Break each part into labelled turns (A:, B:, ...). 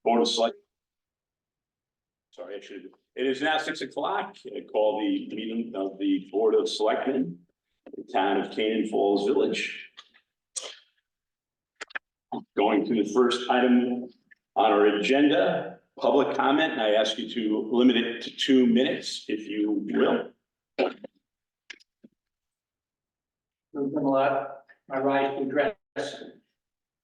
A: Board of Select. Sorry, I should. It is now 6 o'clock. I call the meeting of the Board of Selectmen, the town of Canaan Falls Village. Going to the first item on our agenda, public comment, and I ask you to limit it to 2 minutes, if you will.
B: I rise to address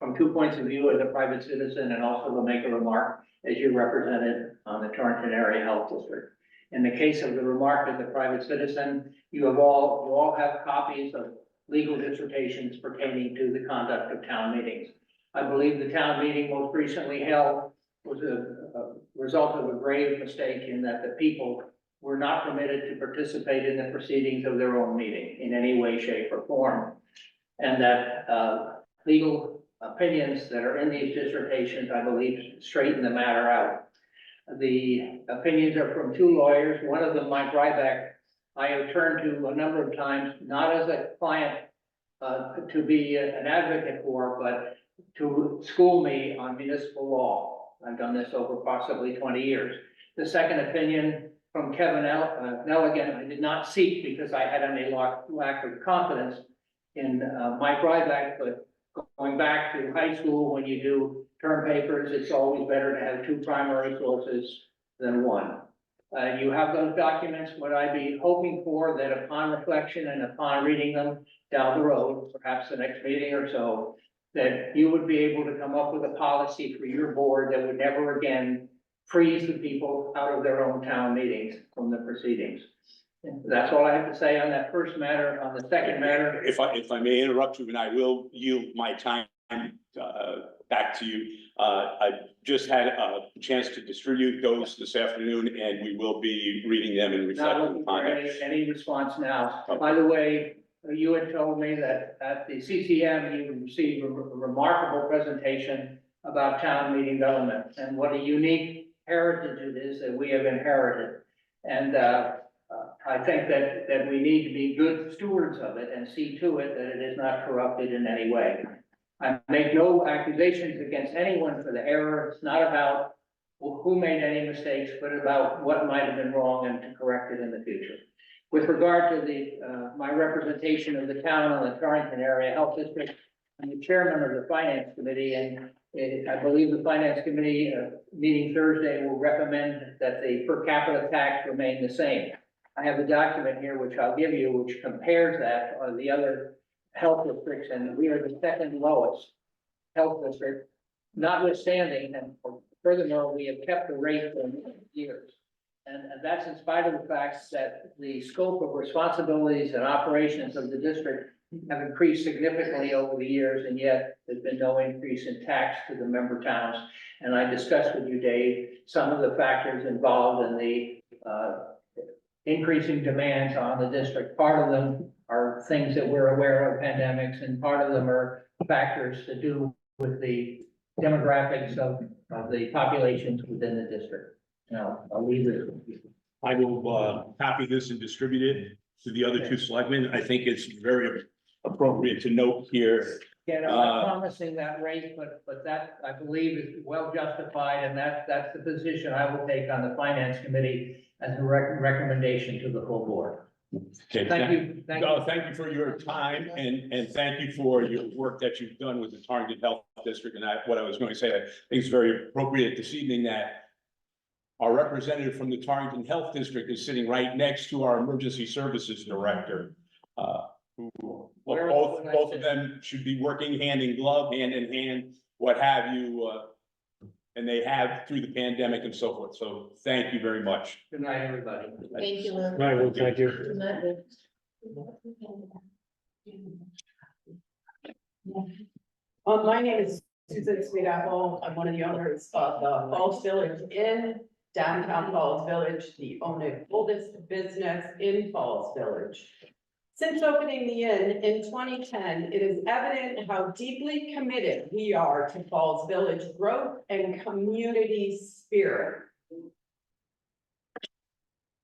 B: from 2 points of view as a private citizen and also to make a remark as you represented on the Torrington Area Health District. In the case of the remark as a private citizen, you all have copies of legal dissertations pertaining to the conduct of town meetings. I believe the town meeting most recently held was a result of a grave mistake in that the people were not permitted to participate in the proceedings of their own meeting in any way, shape, or form. And that legal opinions that are in these dissertations, I believe, straighten the matter out. The opinions are from 2 lawyers. One of them, Mike Ryback, I have turned to a number of times, not as a client to be an advocate for, but to school me on municipal law. I've done this over possibly 20 years. The second opinion from Kevin Nelligan, I did not seek because I had any lack of confidence in Mike Ryback, but going back to high school, when you do term papers, it's always better to have 2 primary sources than 1. You have those documents. What I'd be hoping for that upon reflection and upon reading them down the road, perhaps the next meeting or so, that you would be able to come up with a policy for your board that would never again freeze the people out of their own town meetings from the proceedings. That's all I have to say on that first matter. On the second matter,
A: If I may interrupt you, and I will yield my time back to you. I just had a chance to distribute those this afternoon, and we will be reading them and
B: not
A: reflecting
B: looking for
A: upon it.
B: any response now. By the way, you had told me that at the CCM, you received a remarkable presentation about town meeting government and what a unique heritage it is that we have inherited. And I think that we need to be good stewards of it and see to it that it is not corrupted in any way. I make no accusations against anyone for the error. It's not about who made any mistakes, but about what might have been wrong and to correct it in the future. With regard to the my representation of the town on the Torrington Area Health District, I'm the chairman of the Finance Committee, and I believe the Finance Committee meeting Thursday will recommend that the per capita tax remain the same. I have a document here which I'll give you, which compares that on the other health districts, and we are the second lowest health district, notwithstanding, and furthermore, we have kept the rate for years. And that's in spite of the fact that the scope of responsibilities and operations of the district have increased significantly over the years, and yet there's been no increase in tax to the member towns. And I discussed with you, Dave, some of the factors involved in the increasing demands on the district. Part of them are things that we're aware of, pandemics, and part of them are factors to do with the demographics of the populations within the district. Now, I'll leave it.
A: I will copy this and distribute it to the other 2 selectmen. I think it's very appropriate to note here.
B: Yeah, I'm not promising that rate, but that I believe is well justified, and that's the position I will take on the Finance Committee as a recommendation to the full board.
A: Okay,
B: Thank you.
A: Thank you for your time, and thank you for your work that you've done with the Torrington Health District. And what I was going to say, I think it's very appropriate this evening that our representative from the Torrington Health District is sitting right next to our Emergency Services Director. Both of them should be working hand in glove, hand in hand, what have you, and they have through the pandemic and so forth. So thank you very much.
B: Good night, everybody.
C: Thank you.
A: Right, well, thank you.
C: Good night. My name is Susan Sweetapple. I'm one of the owners of the Falls Village Inn, downtown Falls Village, the oldest business in Falls Village. Since opening the inn in 2010, it is evident how deeply committed we are to Falls Village growth and community spirit.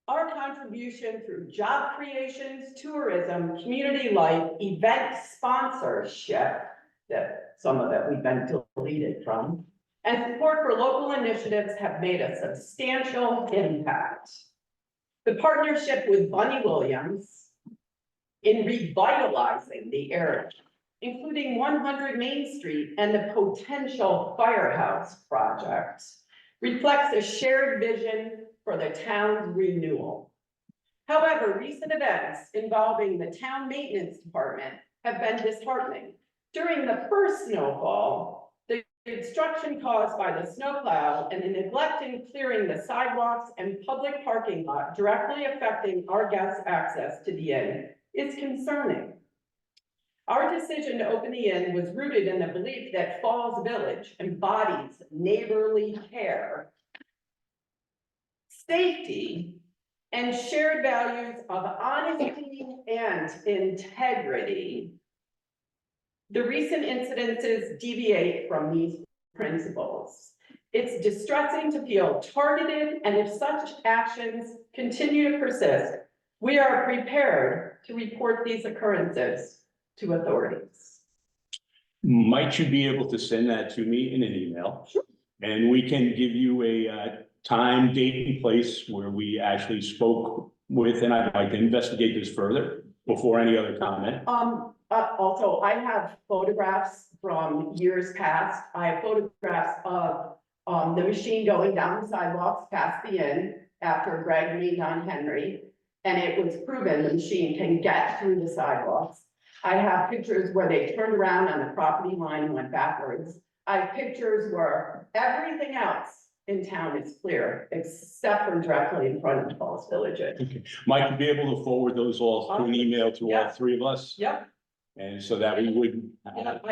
C: Our contribution through job creations, tourism, community life, event sponsorship, that some of it we've been deleted from, and support for local initiatives have made a substantial impact. The partnership with Bunny Williams in revitalizing the area, including 100 Main Street and the potential firehouse project, reflects a shared vision for the town's renewal. However, recent events involving the town maintenance department have been disheartening. During the first snowfall, the obstruction caused by the snowplow and the neglect in clearing the sidewalks and public parking lot directly affecting our guests' access to the inn is concerning. Our decision to open the inn was rooted in the belief that Falls Village embodies neighborly care, safety, and shared values of honesty and integrity. The recent incidences deviate from these principles. It's distressing to feel targeted, and if such actions continue to persist, we are prepared to report these occurrences to authorities.
A: Might you be able to send that to me in an email?
C: Sure.
A: And we can give you a time, date, and place where we actually spoke with, and I'd like to investigate this further before any other comment.
C: Also, I have photographs from years past. I have photographs of the machine going down the sidewalks past the inn after Greg leaned on Henry. And it was proven the machine can get through the sidewalks. I have pictures where they turned around on the property line and went backwards. I have pictures where everything else in town is clear, except for directly in front of the Falls Village Inn.
A: Okay, Mike, you be able to forward those all to an email to all
C: Yeah.
A: three of us?
C: Yep.
A: And so that we would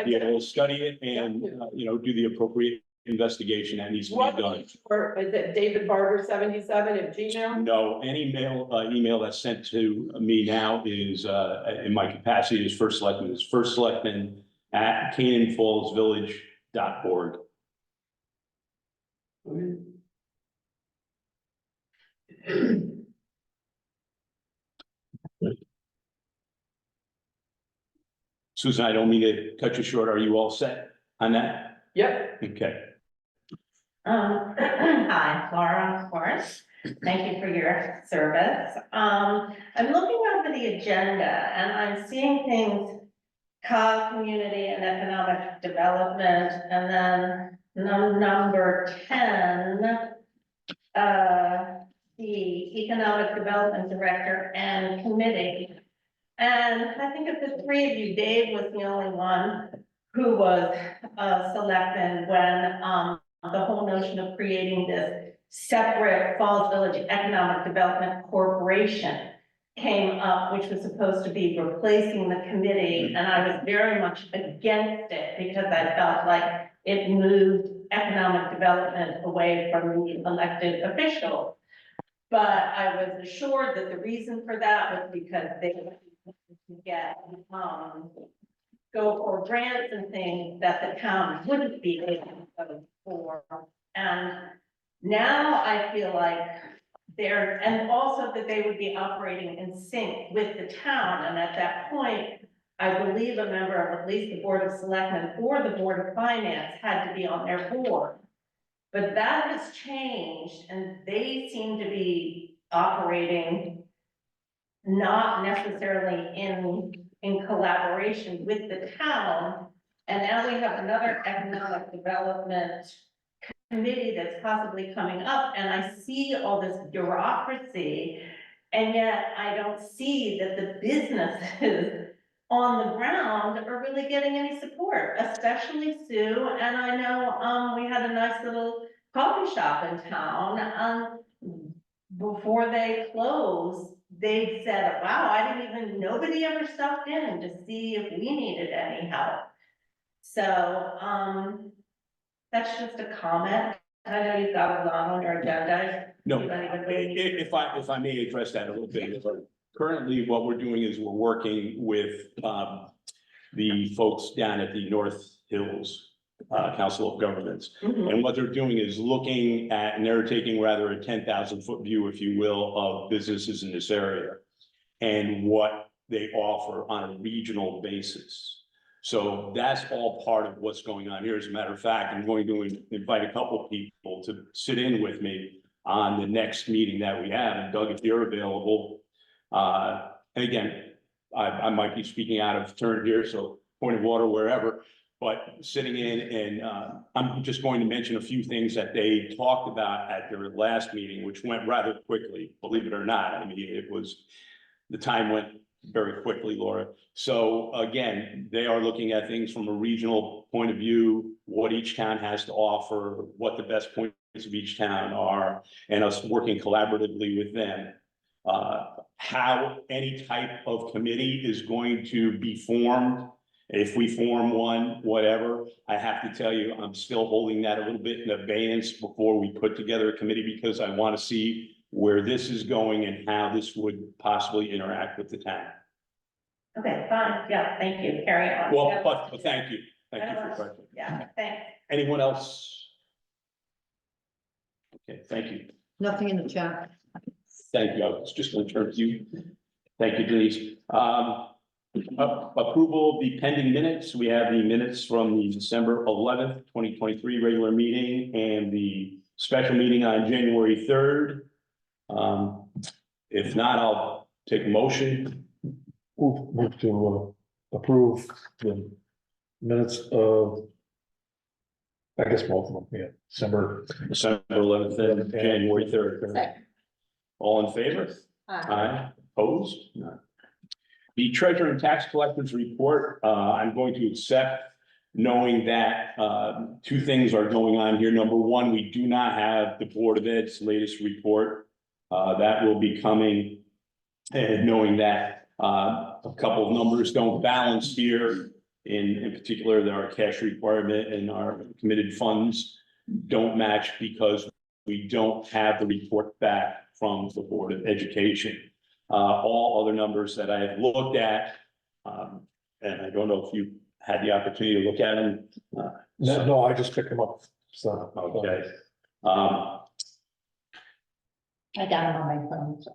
A: be able to study it and, do the appropriate investigation that needs to be done.
C: Or is it David Barber 77 at Gmail?
A: No, any email that's sent to me now is, in my capacity as first selectman, is firstselectman@canaanfallsvillage.org. Susan, I don't mean to cut you short. Are you all set on that?
C: Yep.
A: Okay.
D: Hi, Laura, of course. Thank you for your service. I'm looking over the agenda and I'm seeing things, community and economic development, and then number 10, the economic development director and committee. And I think of the three of you, Dave was the only one who was selected when the whole notion of creating this separate Falls Village Economic Development Corporation came up, which was supposed to be replacing the committee. And I was very much against it because I felt like it moved economic development away from the elected officials. But I was assured that the reason for that was because they wanted to get, go for grants and things that the town wouldn't be able to go for. And now I feel like they're, and also that they would be operating in sync with the town. And at that point, I believe a member of at least the Board of Selectmen or the Board of Finance had to be on their board. But that has changed and they seem to be operating not necessarily in collaboration with the town. And now we have another economic development committee that's possibly coming up, and I see all this bureaucracy, and yet I don't see that the businesses on the ground are really getting any support, especially Sue. And I know we had a nice little coffee shop in town. Before they closed, they said, wow, I didn't even, nobody ever stopped in to see if we needed any help. So that's just a comment. I know you've got a lot on your agenda.
A: No,
D: You don't even really need-
A: if I may address that a little bit, currently what we're doing is we're working with the folks down at the North Hills Council of Governments.
D: Mhm.
A: And what they're doing is looking at, and they're taking rather a 10,000-foot view, if you will, of businesses in this area and what they offer on a regional basis. So that's all part of what's going on here. As a matter of fact, I'm going to invite a couple people to sit in with me on the next meeting that we have. And Doug, if you're available, and again, I might be speaking out of turn here, so point of order wherever, but sitting in and, I'm just going to mention a few things that they talked about at their last meeting, which went rather quickly, believe it or not. I mean, the time went very quickly, Laura. So again, they are looking at things from a regional point of view, what each town has to offer, what the best points of each town are, and us working collaboratively with them. How any type of committee is going to be formed, if we form one, whatever, I have to tell you, I'm still holding that a little bit in abeyance before we put together a committee, because I want to see where this is going and how this would possibly interact with the town.
D: Okay, fine, yeah, thank you, carry on.
A: Well,
D: Yeah.
A: but thank you. Thank you for your question.
D: Yeah, thanks.
A: Anyone else? Okay, thank you.
E: Nothing in the chat.
A: Thank you. I was just going to turn to you. Thank you, Denise. Approval of the pending minutes. We have the minutes from the December 11th, 2023 regular meeting and the special meeting on January 3rd. If not, I'll take a motion.
F: Move to approve the minutes of, I guess both of them, yeah, December.
A: December 11th and January 3rd.
E: Second.
A: All in favor? Aye. Opposed? None. The treasurer and tax collectors report, I'm going to accept, knowing that two things are going on here. Number one, we do not have the Board of Ed's latest report. That will be coming, and knowing that a couple of numbers don't balance here. In particular, that our cash requirement and our committed funds don't match because we don't have the report back from the Board of Education. All other numbers that I have looked at, and I don't know if you had the opportunity to look at them.
F: No, I just picked them up, so.
A: Okay.
E: I got them on my phone, so.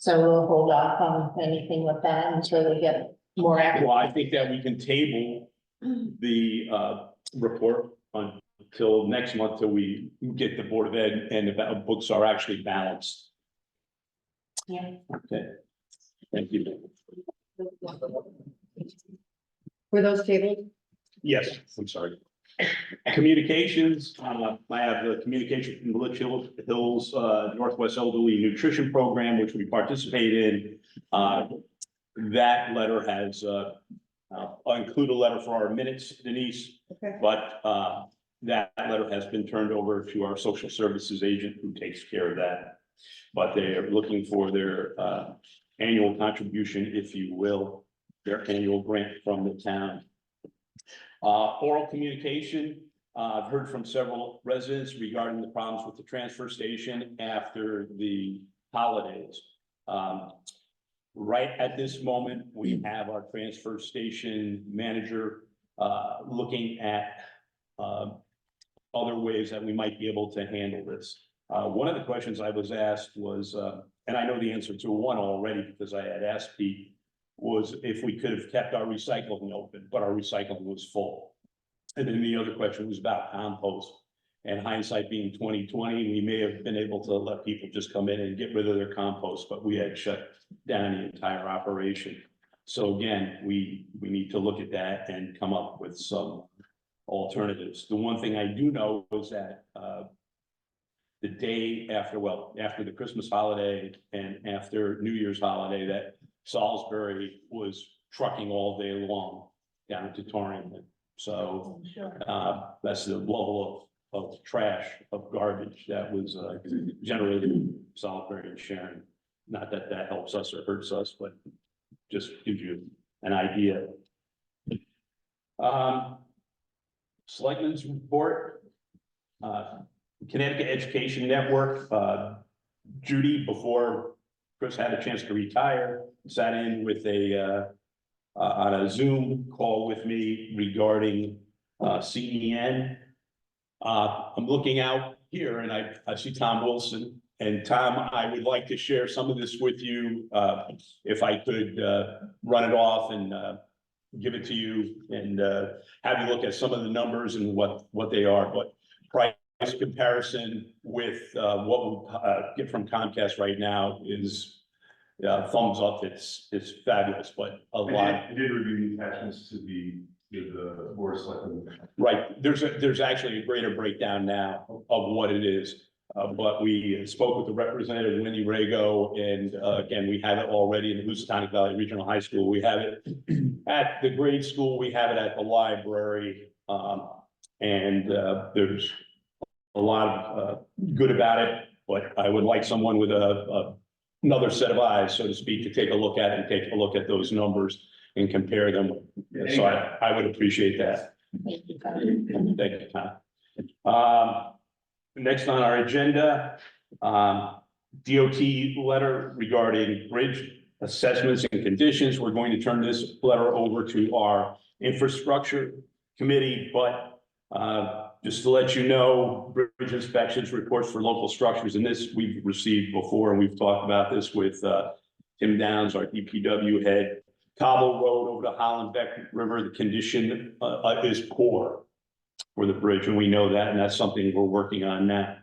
E: So we'll hold off on anything with that until we get more accurate.
A: Well, I think that we can table the report until next month, till we get the Board of Ed and the books are actually balanced.
E: Yeah.
A: Okay. Thank you.
E: Were those tabled?
A: Yes, I'm sorry. Communications, I have the communication from the Litch Hills Northwest Elderly Nutrition Program, which we participate in. That letter has, I'll include a letter for our minutes, Denise.
E: Okay.
A: But that letter has been turned over to our social services agent who takes care of that. But they are looking for their annual contribution, if you will, their annual grant from the town. Oral communication, I've heard from several residents regarding the problems with the transfer station after the holidays. Right at this moment, we have our transfer station manager looking at other ways that we might be able to handle this. One of the questions I was asked was, and I know the answer to one already because I had asked Pete, was if we could have kept our recycling open, but our recycling was full. And then the other question was about compost. And hindsight being 2020, we may have been able to let people just come in and get rid of their compost, but we had shut down the entire operation. So again, we need to look at that and come up with some alternatives. The one thing I do know is that the day after, well, after the Christmas holiday and after New Year's holiday, that Salisbury was trucking all day long down to Torrington. So that's the level of trash, of garbage that was generated in Salisbury and Sharon. Not that that helps us or hurts us, but just gives you an idea. Selectmen's report, Connecticut Education Network, Judy, before Chris had a chance to retire, sat in with on a Zoom call with me regarding CEN. I'm looking out here and I see Tom Wilson And Tom, I would like to share some of this with you, if I could, run it off and, give it to you and, have you look at some of the numbers and what they are, but price comparison with, what we, get from Comcast right now is, thumbs up, it's fabulous, but a lot.
G: I did review the attachments to the board of selectmen.
A: Right, there's actually a greater breakdown now of what it is. But we spoke with the representative, Wendy Rago, and again, we have it already in the Housatonic Valley Regional High School. We have it at the grade school, we have it at the library. And there's a lot of good about it, but I would like someone with another set of eyes, so to speak, to take a look at it and take a look at those numbers and compare them. So I would appreciate that.
E: Thank you, Tom.
A: Thank you, Tom. Next on our agenda, DOT letter regarding bridge assessments and conditions. We're going to turn this letter over to our infrastructure committee, but just to let you know, bridge inspections, reports for local structures, and this we've received before, and we've talked about this with Tim Downs, our DPW head. Cobble Road over the Hollenbeck River, the condition is poor for the bridge, and we know that, and that's something we're working on now.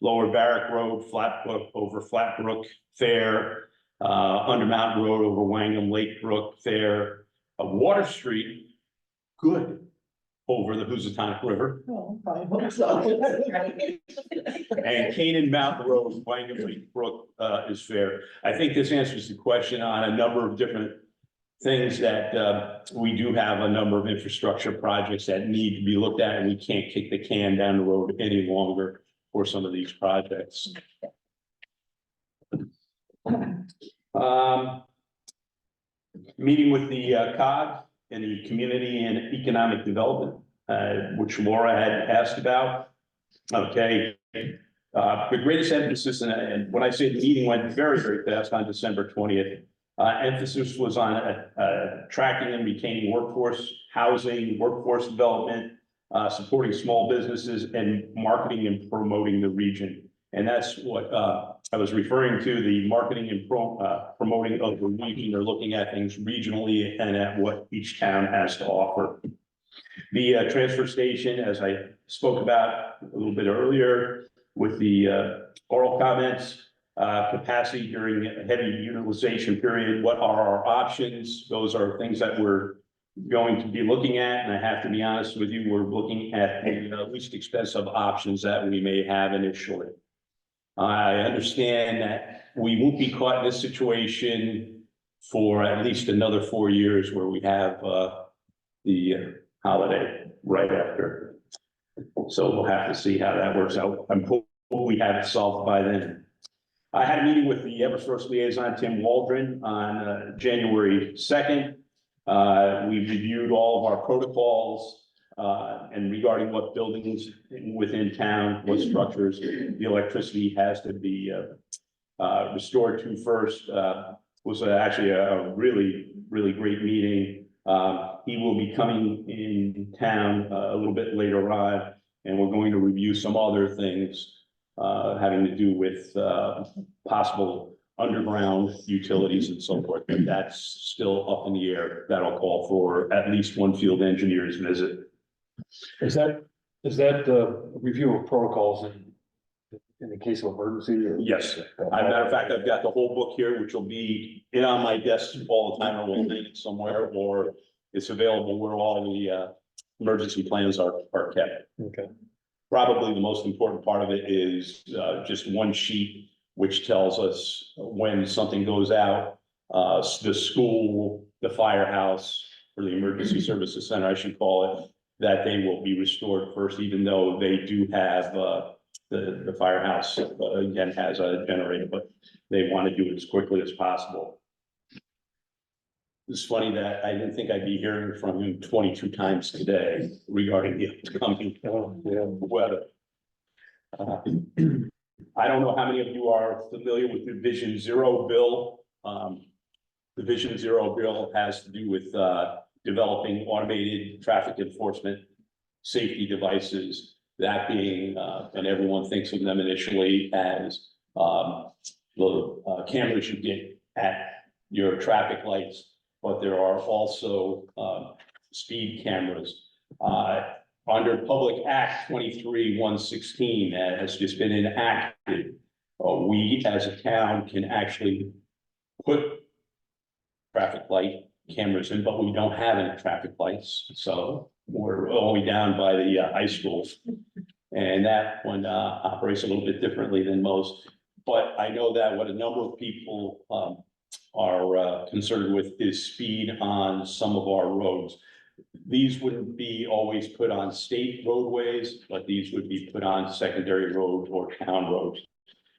A: Lower Barrack Road, Flatbrook over Flatbrook Fair, Under Mountain Road over Wangham Lake Brook Fair, Water Street, good, over the Housatonic River, and Canaan Mountain Road, Wangham Lake Brook is fair. I think this answers the question on a number of different things that we do have a number of infrastructure projects that need to be looked at, and we can't kick the can down the road any longer for some of these projects. Meeting with the COG and the Community and Economic Development, which Laura had asked about. Okay. The greatest emphasis, and when I say the meeting went very, very fast on December 20th, emphasis was on attracting and retaining workforce, housing, workforce development, supporting small businesses, and marketing and promoting the region. And that's what I was referring to, the marketing and promoting of the region. They're looking at things regionally and at what each town has to offer. The transfer station, as I spoke about a little bit earlier with the oral comments, capacity during a heavy utilization period, what are our options? Those are things that we're going to be looking at, and I have to be honest with you, we're looking at the least expensive options that we may have initially. I understand that we won't be caught in this situation for at least another 4 years where we have the holiday right after. So we'll have to see how that works out. I'm hoping we have it solved by then. I had a meeting with the Eversource liaison, Tim Waldron, on January 2nd. We reviewed all of our protocols and regarding what buildings within town, what structures the electricity has to be restored to first. Was actually a really, really great meeting. He will be coming in town a little bit later on, and we're going to review some other things having to do with possible underground utilities and so forth, but that's still up in the air. That'll call for at least one field engineer's visit.
F: Is that review of protocols in the case of emergency? Or?
A: Yes. As a matter of fact, I've got the whole book here, which will be on my desk all the time, or we'll read it somewhere, or it's available where all the emergency plans are kept.
F: Okay.
A: Probably the most important part of it is just one sheet, which tells us when something goes out, the school, the firehouse, or the emergency services center, I should call it, that they will be restored first, even though they do have the firehouse again has a generator, but they want to do it as quickly as possible. It's funny that I didn't think I'd be hearing from him 22 times today regarding the upcoming weather. I don't know how many of you are familiar with the Vision Zero bill. The Vision Zero bill has to do with developing automated traffic enforcement safety devices, that being, and everyone thinks of them initially as the cameras you get at your traffic lights, but there are also speed cameras. Under Public Act 23-116 that has just been enacted, we as a town can actually put traffic light cameras in, but we don't have any traffic lights, so we're only down by the high schools. And that one operates a little bit differently than most, but I know that what a number of people are concerned with is speed on some of our roads. These wouldn't be always put on state roadways, but these would be put on secondary roads or town roads.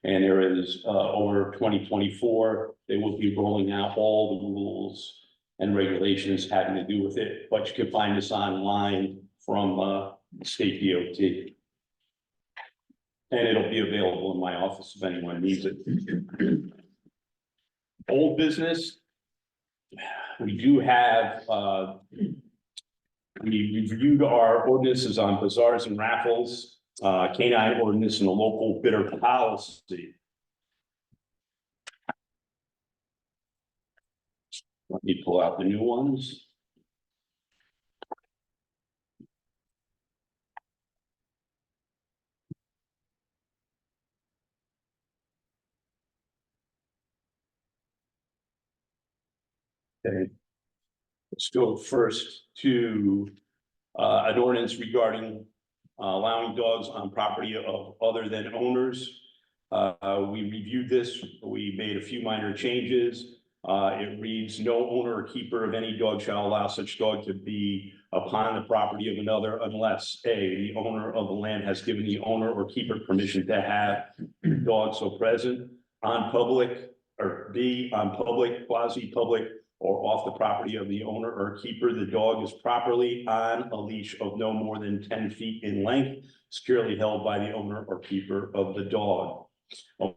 A: And there is, over 2024, they will be rolling out all the rules and regulations having to do with it, but you can find this online from state DOT. And it'll be available in my office if anyone needs it. Old business. We do have, we reviewed our ordinances on bazaars and raffles, canine ordinance and a local bidder policy. Let me pull out the new ones. Okay. Let's go first to an ordinance regarding allowing dogs on property of other than owners. We reviewed this, we made a few minor changes. It reads, no owner or keeper of any dog shall allow such dog to be upon the property of another unless A, the owner of the land has given the owner or keeper permission to have dogs so present on public, or B, on public, quasi-public, or off the property of the owner or keeper, the dog is properly on a leash of no more than 10 feet in length, securely held by the owner or keeper of the dog.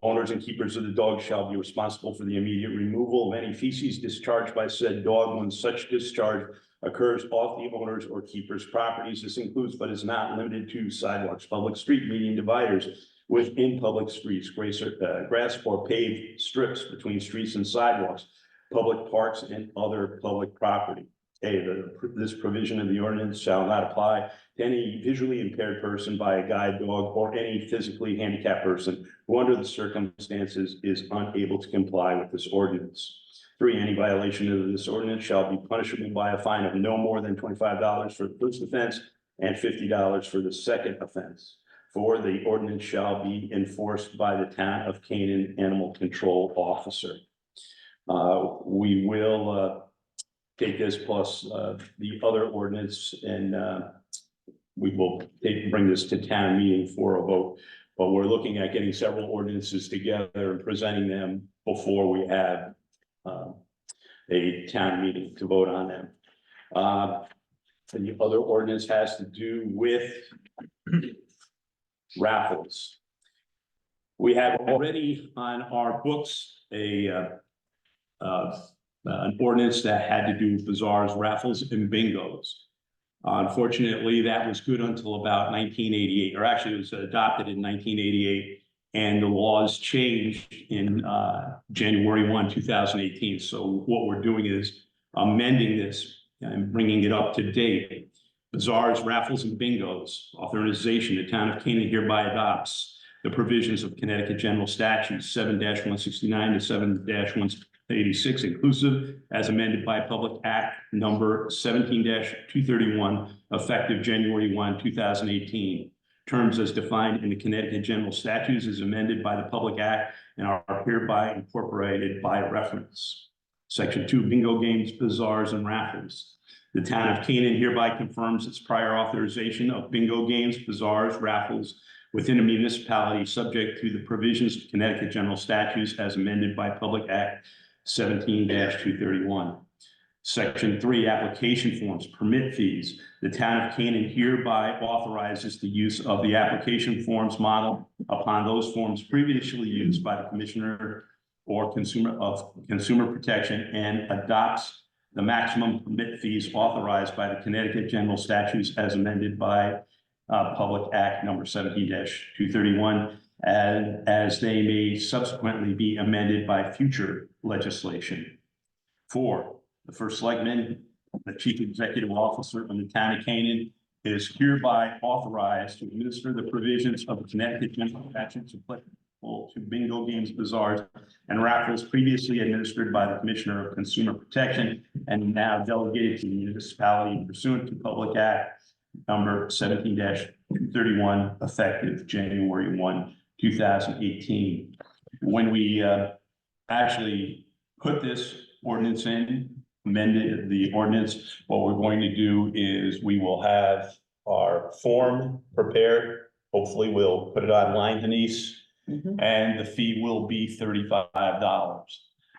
A: Owners and keepers of the dog shall be responsible for the immediate removal of any feces discharged by said dog when such discharge occurs off the owner's or keeper's properties. This includes, but is not limited to, sidewalks, public street median dividers within public streets, grass or paved strips between streets and sidewalks, public parks and other public property. This provision of the ordinance shall not apply to any visually impaired person by a guide dog or any physically handicapped person who under the circumstances is unable to comply with this ordinance. 3, any violation of this ordinance shall be punishable by a fine of no more than $25 for the first offense and $50 for the second offense. 4, the ordinance shall be enforced by the town of Canaan animal control officer. We will take this plus the other ordinance and we will bring this to town meeting for a vote. But we're looking at getting several ordinances together and presenting them before we have a town meeting to vote on them. And the other ordinance has to do with raffles. We have already on our books an ordinance that had to do with bazaars, raffles, and bingos. Unfortunately, that was good until about 1988, or actually it was adopted in 1988, and the laws changed in January 1, 2018. So what we're doing is amending this and bringing it up to date. Bazaars, raffles, and bingos authorization. The town of Canaan hereby adopts the provisions of Connecticut General Statutes 7-169 to 7-186 inclusive, as amended by Public Act number 17-231, effective January 1, 2018. Terms as defined in the Connecticut General Statutes as amended by the Public Act and are hereby incorporated by reference. Section 2, bingo games, bazaars, and raffles. The town of Canaan hereby confirms its prior authorization of bingo games, bazaars, raffles within a municipality subject to the provisions of Connecticut General Statutes as amended by Public Act 17-231. Section 3, application forms, permit fees. The town of Canaan hereby authorizes the use of the application forms model upon those forms previously used by the Commissioner or Consumer Protection and adopts the maximum permit fees authorized by the Connecticut General Statutes as amended by Public Act number 17-231. and as they may subsequently be amended by future legislation. 4, the first selectman, the chief executive officer of the town of Canaan, is hereby authorized to administer the provisions of the Connecticut General Statutes applicable to bingo games, bazaars, and raffles previously administered by the Commissioner of Consumer Protection and now delegated to the municipality pursuant to Public Act number 17-231, effective January 1, 2018. When we actually put this ordinance in, amended the ordinance, what we're going to do is we will have our form prepared. Hopefully we'll put it online, Denise, and the fee will be $35.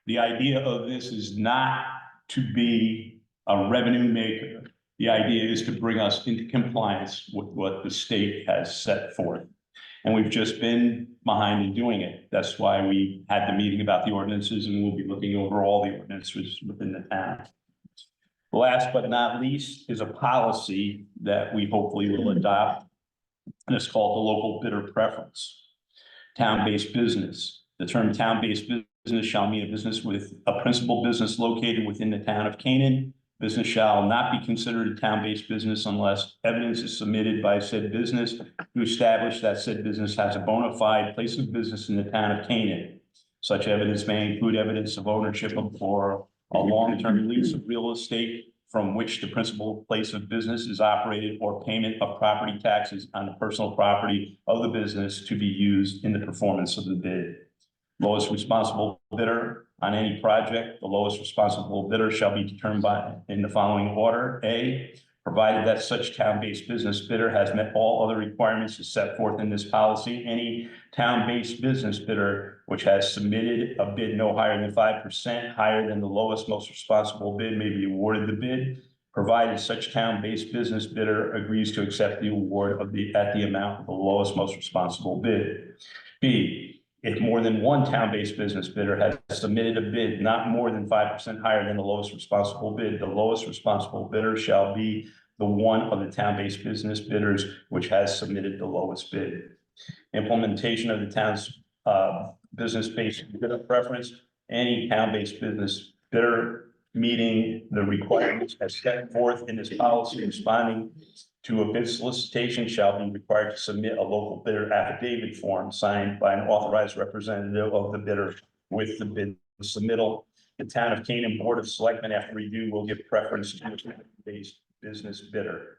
A: The idea of this is not to be a revenue maker. The idea is to bring us into compliance with what the state has set forth. And we've just been behind in doing it. That's why we had the meeting about the ordinances, and we'll be looking over all the ordinances within the town. Last but not least is a policy that we hopefully will adopt, and it's called the local bidder preference. Town-based business. The term town-based business shall mean a business with a principal business located within the town of Canaan. Business shall not be considered a town-based business unless evidence is submitted by said business to establish that said business has a bona fide place of business in the town of Canaan. Such evidence may include evidence of ownership for a long-term lease of real estate from which the principal place of business is operated, or payment of property taxes on the personal property of the business to be used in the performance of the bid. Lowest responsible bidder on any project, the lowest responsible bidder shall be determined by in the following order. A, provided that such town-based business bidder has met all other requirements as set forth in this policy, any town-based business bidder which has submitted a bid no higher than 5% higher than the lowest most responsible bid may be awarded the bid, provided such town-based business bidder agrees to accept the award of at the amount of the lowest most responsible bid. B, if more than one town-based business bidder has submitted a bid not more than 5% higher than the lowest responsible bid, the lowest responsible bidder shall be the one of the town-based business bidders which has submitted the lowest bid. Implementation of the town's business-based bidder preference. Any town-based business bidder meeting the requirements as set forth in this policy responding to a bid solicitation shall be required to submit a local bidder affidavit form signed by an authorized representative of the bidder with the bid submittal. The town of Canaan Board of Selectmen, after review, will give preference to the town-based business bidder.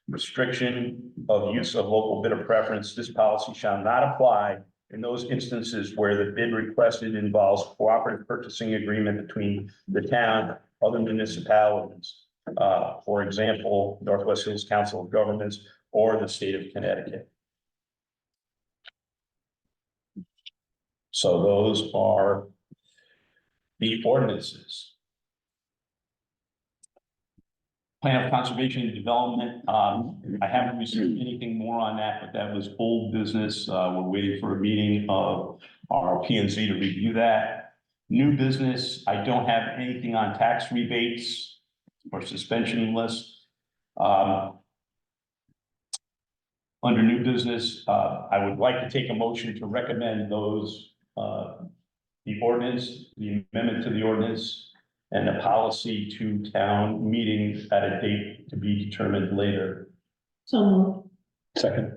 A: Restriction of use of local bidder preference. This policy shall not apply in those instances where the bid requested involves cooperative purchasing agreement between the town, other municipalities. For example, Northwest Hills Council of Governments or the state of Connecticut. So those are the ordinances. Plan of conservation and development. I haven't received anything more on that, but that was old business. We're waiting for a meeting of our P&Z to review that. New business, I don't have anything on tax rebates or suspension list. Under new business, I would like to take a motion to recommend those, the ordinance, the amendment to the ordinance, and the policy to town meeting at a date to be determined later.
E: So,
F: Second.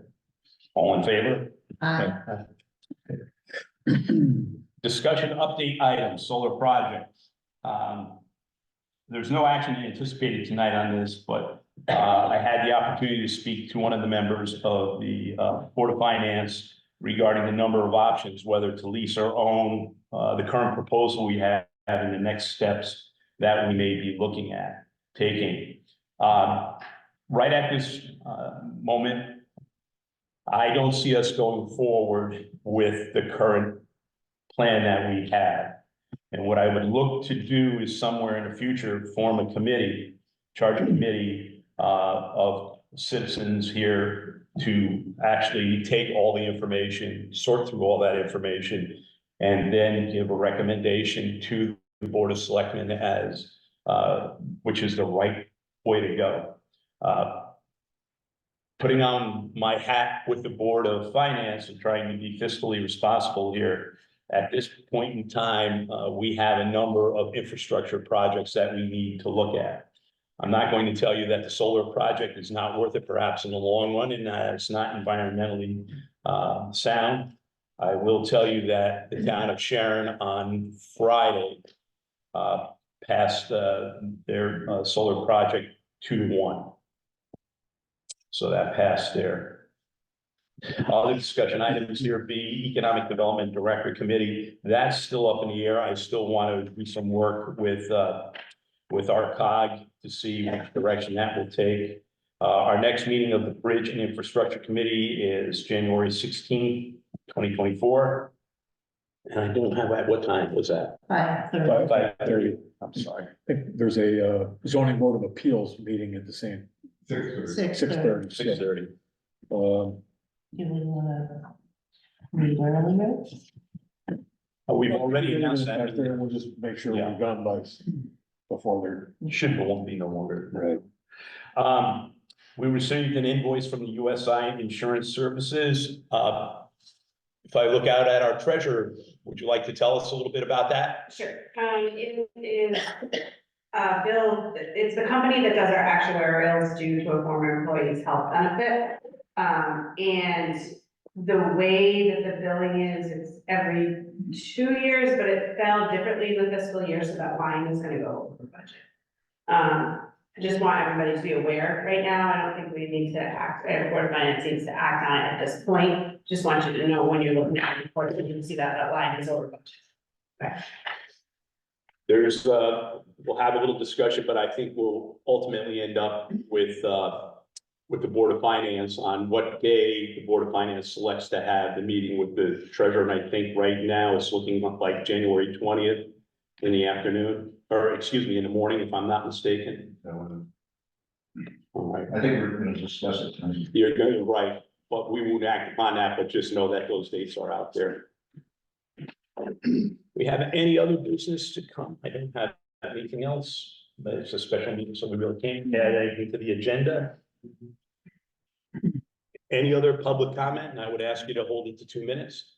A: All in favor?
E: moved.
A: Discussion update items, solar projects. There's no action anticipated tonight on this, but I had the opportunity to speak to one of the members of the Board of Finance regarding the number of options, whether to lease or own the current proposal we have and the next steps that we may be looking at taking. Right at this moment, I don't see us going forward with the current plan that we have. And what I would look to do is somewhere in the future, form a committee, charge a committee of citizens here to actually take all the information, sort through all that information, and then give a recommendation to the Board of Selectmen as which is the right way to go. putting on my hat with the Board of Finance and trying to be fiscally responsible here. At this point in time, we have a number of infrastructure projects that we need to look at. I'm not going to tell you that the solar project is not worth it, perhaps in the long run, and that it's not environmentally sound. I will tell you that the town of Sharon on Friday passed their solar project 2-1. So that passed there. Other discussion items here be Economic Development Director Committee. That's still up in the air. I still want to do some work with our COG to see which direction that will take. Our next meeting of the Bridge and Infrastructure Committee is January 16th, 2024. And I don't have, at what time was that?
E: 5:30.
A: 5:30. I'm sorry.
F: I think there's a zoning board of appeals meeting at the same,
G: 6:30.
F: 6:30.
A: 6:30.
E: Do we wanna read earlier?
A: We've already announced that.
F: We'll just make sure
A: Yeah.
F: we're done by, before they're.
A: Should won't be no longer.
F: Right.
A: We received an invoice from the USI Insurance Services. If I look out at our treasurer, would you like to tell us a little bit about that?
H: Sure, it is, Bill, it's the company that does our actuarials due to a former employee's health benefit. And the way that the billing is, it's every 2 years, but it fell differently in the fiscal year, so that line is gonna go over budget. I just want everybody to be aware right now, I don't think we need to act, Board of Finance needs to act on it at this point. Just want you to know when you're looking at the report, you can see that that line is over budget.
A: There's, we'll have a little discussion, but I think we'll ultimately end up with the Board of Finance on what day the Board of Finance selects to have the meeting with the treasurer. And I think right now it's looking like January 20th in the afternoon, or excuse me, in the morning, if I'm not mistaken. All right,
G: I think we're gonna discuss it tonight.
A: you're going right, but we won't act upon that, but just know that those dates are out there. We have any other business to come? I don't have anything else, but it's a special meeting, so we really can't add anything to the agenda. Any other public comment? And I would ask you to hold it to 2 minutes.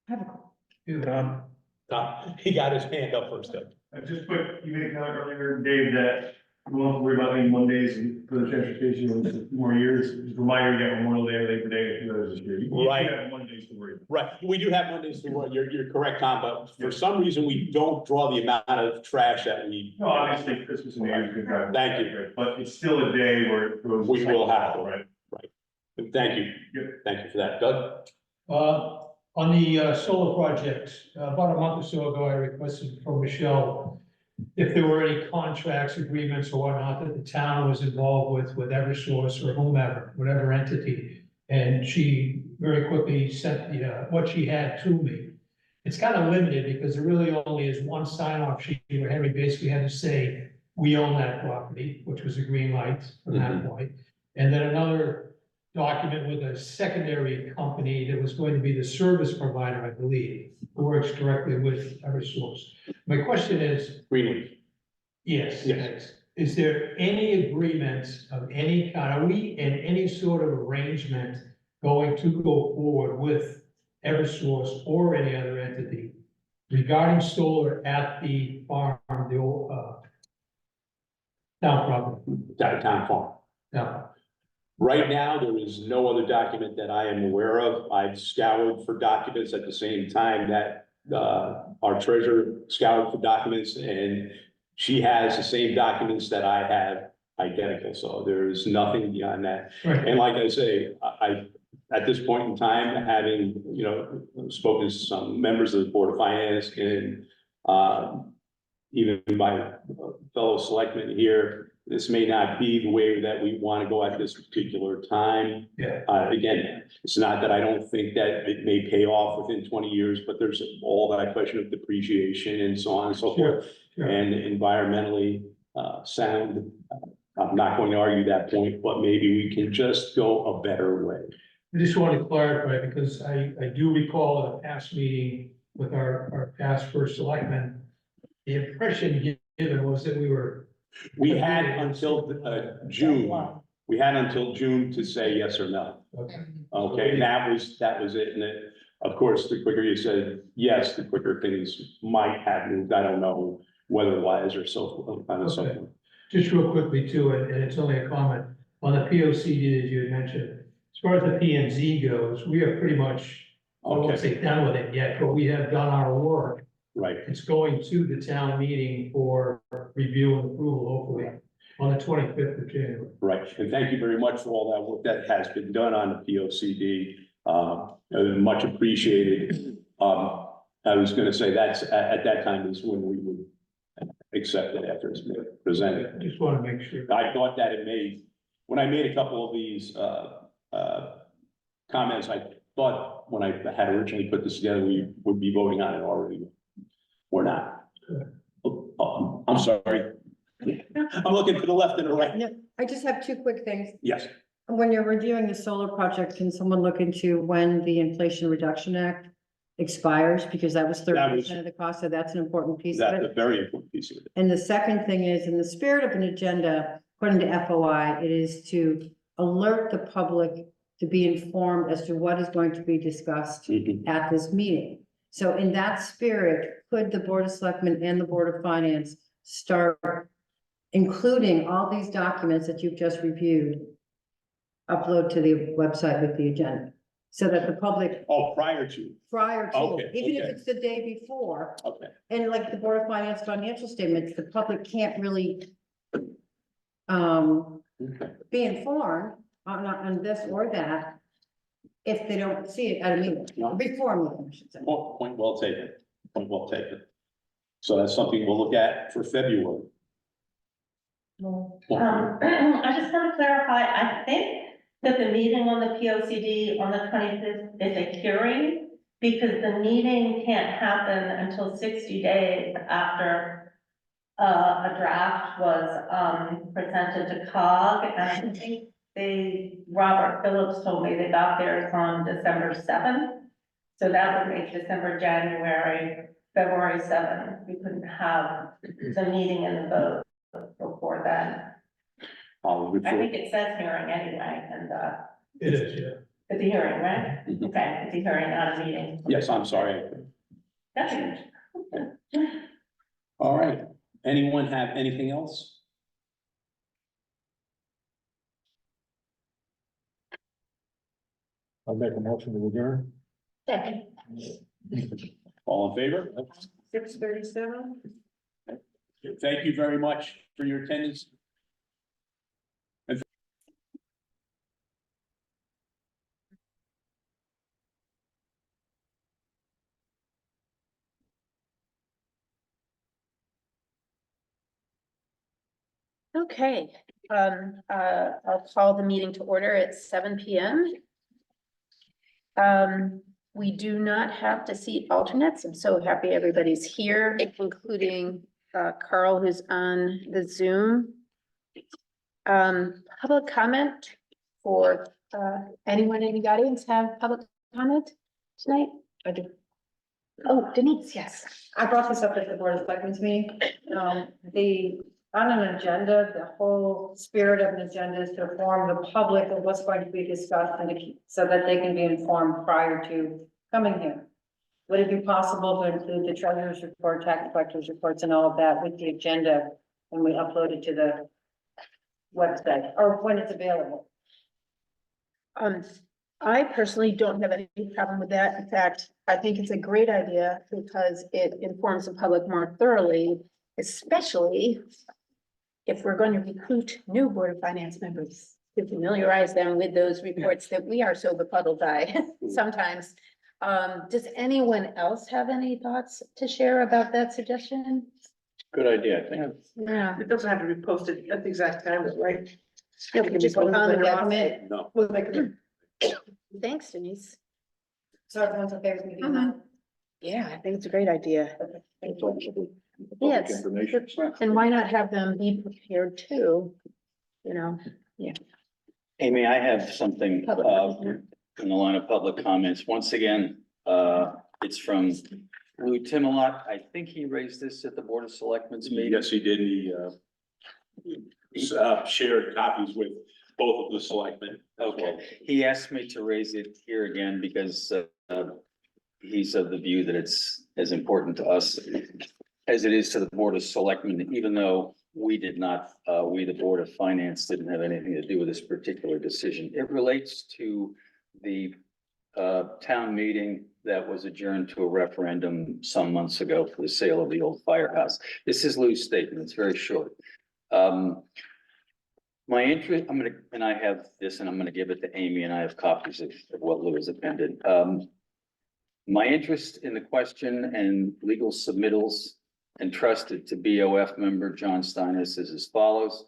F: Tom,
A: Tom, he got his hand up first, though.
I: Just quick, you made a comment earlier, Dave, that we won't have to worry about any Mondays and for the transportation in 2 more years. Just a reminder, you got Memorial Day, Labor Day, and 2 others this year. You
A: Right.
I: have Mondays to worry about.
A: Right, we do have Mondays to work. You're correct, Tom, but for some reason, we don't draw the amount of trash that we,
I: No, obviously, Christmas and New Year's can drive.
A: Thank you.
I: But it's still a day where it goes.
A: We will have to.
I: Right.
A: thank you.
I: Yep.
A: Thank you for that. Doug?
J: On the solar project, about a month or so ago, I requested from Michelle if there were any contracts, agreements or whatnot that the town was involved with Eversource or whomever, whatever entity. And she very quickly sent what she had to me. It's kind of limited because there really only is one sign off sheet where Henry basically had to say, we own that property, which was a green light from that point. And then another document with a secondary company that was going to be the service provider, I believe, who works directly with Eversource. My question is,
A: Greenleaf.
J: yes,
A: Yes.
J: is there any agreement of any kind, are we in any sort of arrangement going to go forward with Eversource or any other entity regarding solar at the farm, the old, town property?
A: Town farm.
J: Now,
A: Right now, there is no other document that I am aware of. I've scoured for documents at the same time that our treasurer scoured for documents, and she has the same documents that I have identical. So there's nothing beyond that.
J: right.
A: And like I say, I, at this point in time, having, spoken to some members of the Board of Finance and even my fellow selectmen here, this may not be the way that we want to go at this particular time.
J: Yeah.
A: Again, it's not that I don't think that it may pay off within 20 years, but there's all that question of depreciation and so on and so forth.
J: Sure.
A: And environmentally sound. I'm not going to argue that point, but maybe we can just go a better way.
J: I just want to clarify, because I do recall at a past meeting with our past first selectman, the impression given was that we were.
A: We had until June We had until June to say yes or no.
J: Okay.
A: Okay, and that was it. And it, of course, the quicker you said yes, the quicker things might have moved. I don't know weather-wise or so on and so
J: Okay.
A: forth.
J: Just real quickly too, and it's only a comment, on the P O C D that you had mentioned, as far as the P and Z goes, we are pretty much, I won't
A: Okay,
J: say done with it yet, but we have done our work.
A: right.
J: It's going to the town meeting for review and approval, hopefully, on the 25th of January.
A: Right, and thank you very much for all that work that has been done on the P O C D. Much appreciated. I was gonna say that's, at that time is when we would accept it after it's been presented.
J: Just want to make sure.
A: I thought that it made, when I made a couple of these, comments, I thought when I had originally put this together, we would be voting on it already. We're not. I'm sorry. I'm looking to the left and the right.
K: No, I just have two quick things.
A: Yes,
K: When you're reviewing the solar project, can someone look into when the Inflation Reduction Act expires? Because that was
A: That
K: 30% of the cost, so that's an important piece of
A: that's a
K: it.
A: very important piece of it.
K: And the second thing is, in the spirit of an agenda, according to FOI, it is to alert the public to be informed as to what is going to be discussed
A: Mhm.
K: at this meeting. So in that spirit, could the Board of Selectmen and the Board of Finance start including all these documents that you've just reviewed, upload to the website with the agenda, so that the public
A: Oh, prior to,
K: prior to,
A: Okay,
K: even if
A: okay.
K: it's the day before,
A: okay,
K: and like the Board of Finance financial statements, the public can't really
A: okay.
K: be informed on this or that if they don't see it at a meeting,
A: No.
K: before a meeting, I should say.
A: Point well taken, point well taken. So that's something we'll look at for February.
D: I just want to clarify, I think that the meeting on the P O C D on the 25th is a hearing, because the meeting can't happen until 60 days after a draft was presented to COG, and I think Robert Phillips told me they got theirs on December 7th. So that would make December, January, February 7th. We couldn't have the meeting and the vote before then.
A: I'll
D: I
A: refer,
D: think it says hearing anyway, and,
J: It is, yeah.
D: it's a hearing, right?
A: Mhm.
D: Okay, it's a hearing, not a meeting.
A: yes, I'm sorry.
D: That's huge.
A: All right, anyone have anything else?
F: I make a motion to adjourn.
E: Second.
A: All in favor?
K: 6:37?
A: Thank you very much for your attendance.
L: Okay, I'll call the meeting to order at 7 PM. We do not have to seat alternates. I'm so happy everybody's here, including Carl, who's on the Zoom. Public comment for anyone in the audience have public comment tonight?
K: I do.
L: Oh, Denise, yes.
K: I brought this up at the Board of Selectmen's meeting. On an agenda, the whole spirit of an agenda is to inform the public of what's going to be discussed and to keep, so that they can be informed prior to coming here. Would it be possible to include the treasurer's report, tax collector's reports and all of that with the agenda when we upload it to the website, or when it's available?
L: I personally don't have any problem with that. In fact, I think it's a great idea because it informs the public more thoroughly, especially if we're going to recruit new Board of Finance members to familiarize them with those reports that we are so befuddled by sometimes. Does anyone else have any thoughts to share about that suggestion?
A: Good idea, I think.
L: Yeah.
C: It doesn't have to be posted at the exact time, right?
L: Yeah, we can just go on the
K: Recommend-
A: No,
C: We'll make it.
L: Thanks, Denise.
K: So everyone's okay with me doing that?
L: Yeah, I think it's a great idea. Yes.
A: information.
L: And why not have them be prepared too? You know,
M: Amy, I have something
L: Public.
M: in the line of public comments. Once again, it's from Lou Timelot. I think he raised this at the Board of Selectmen's meeting.
A: Yes, he did, he shared copies with both of the selectmen.
M: Okay, he asked me to raise it here again because he's of the view that it's as important to us as it is to the Board of Selectmen, even though we did not, we, the Board of Finance, didn't have anything to do with this particular decision. It relates to the town meeting that was adjourned to a referendum some months ago for the sale of the old firehouse. This is Lou's statement. It's very short. My interest, and I have this, and I'm gonna give it to Amy, and I have copies of what Lou has appended. My interest in the question and legal submittals entrusted to BOF member John Steinis is as follows: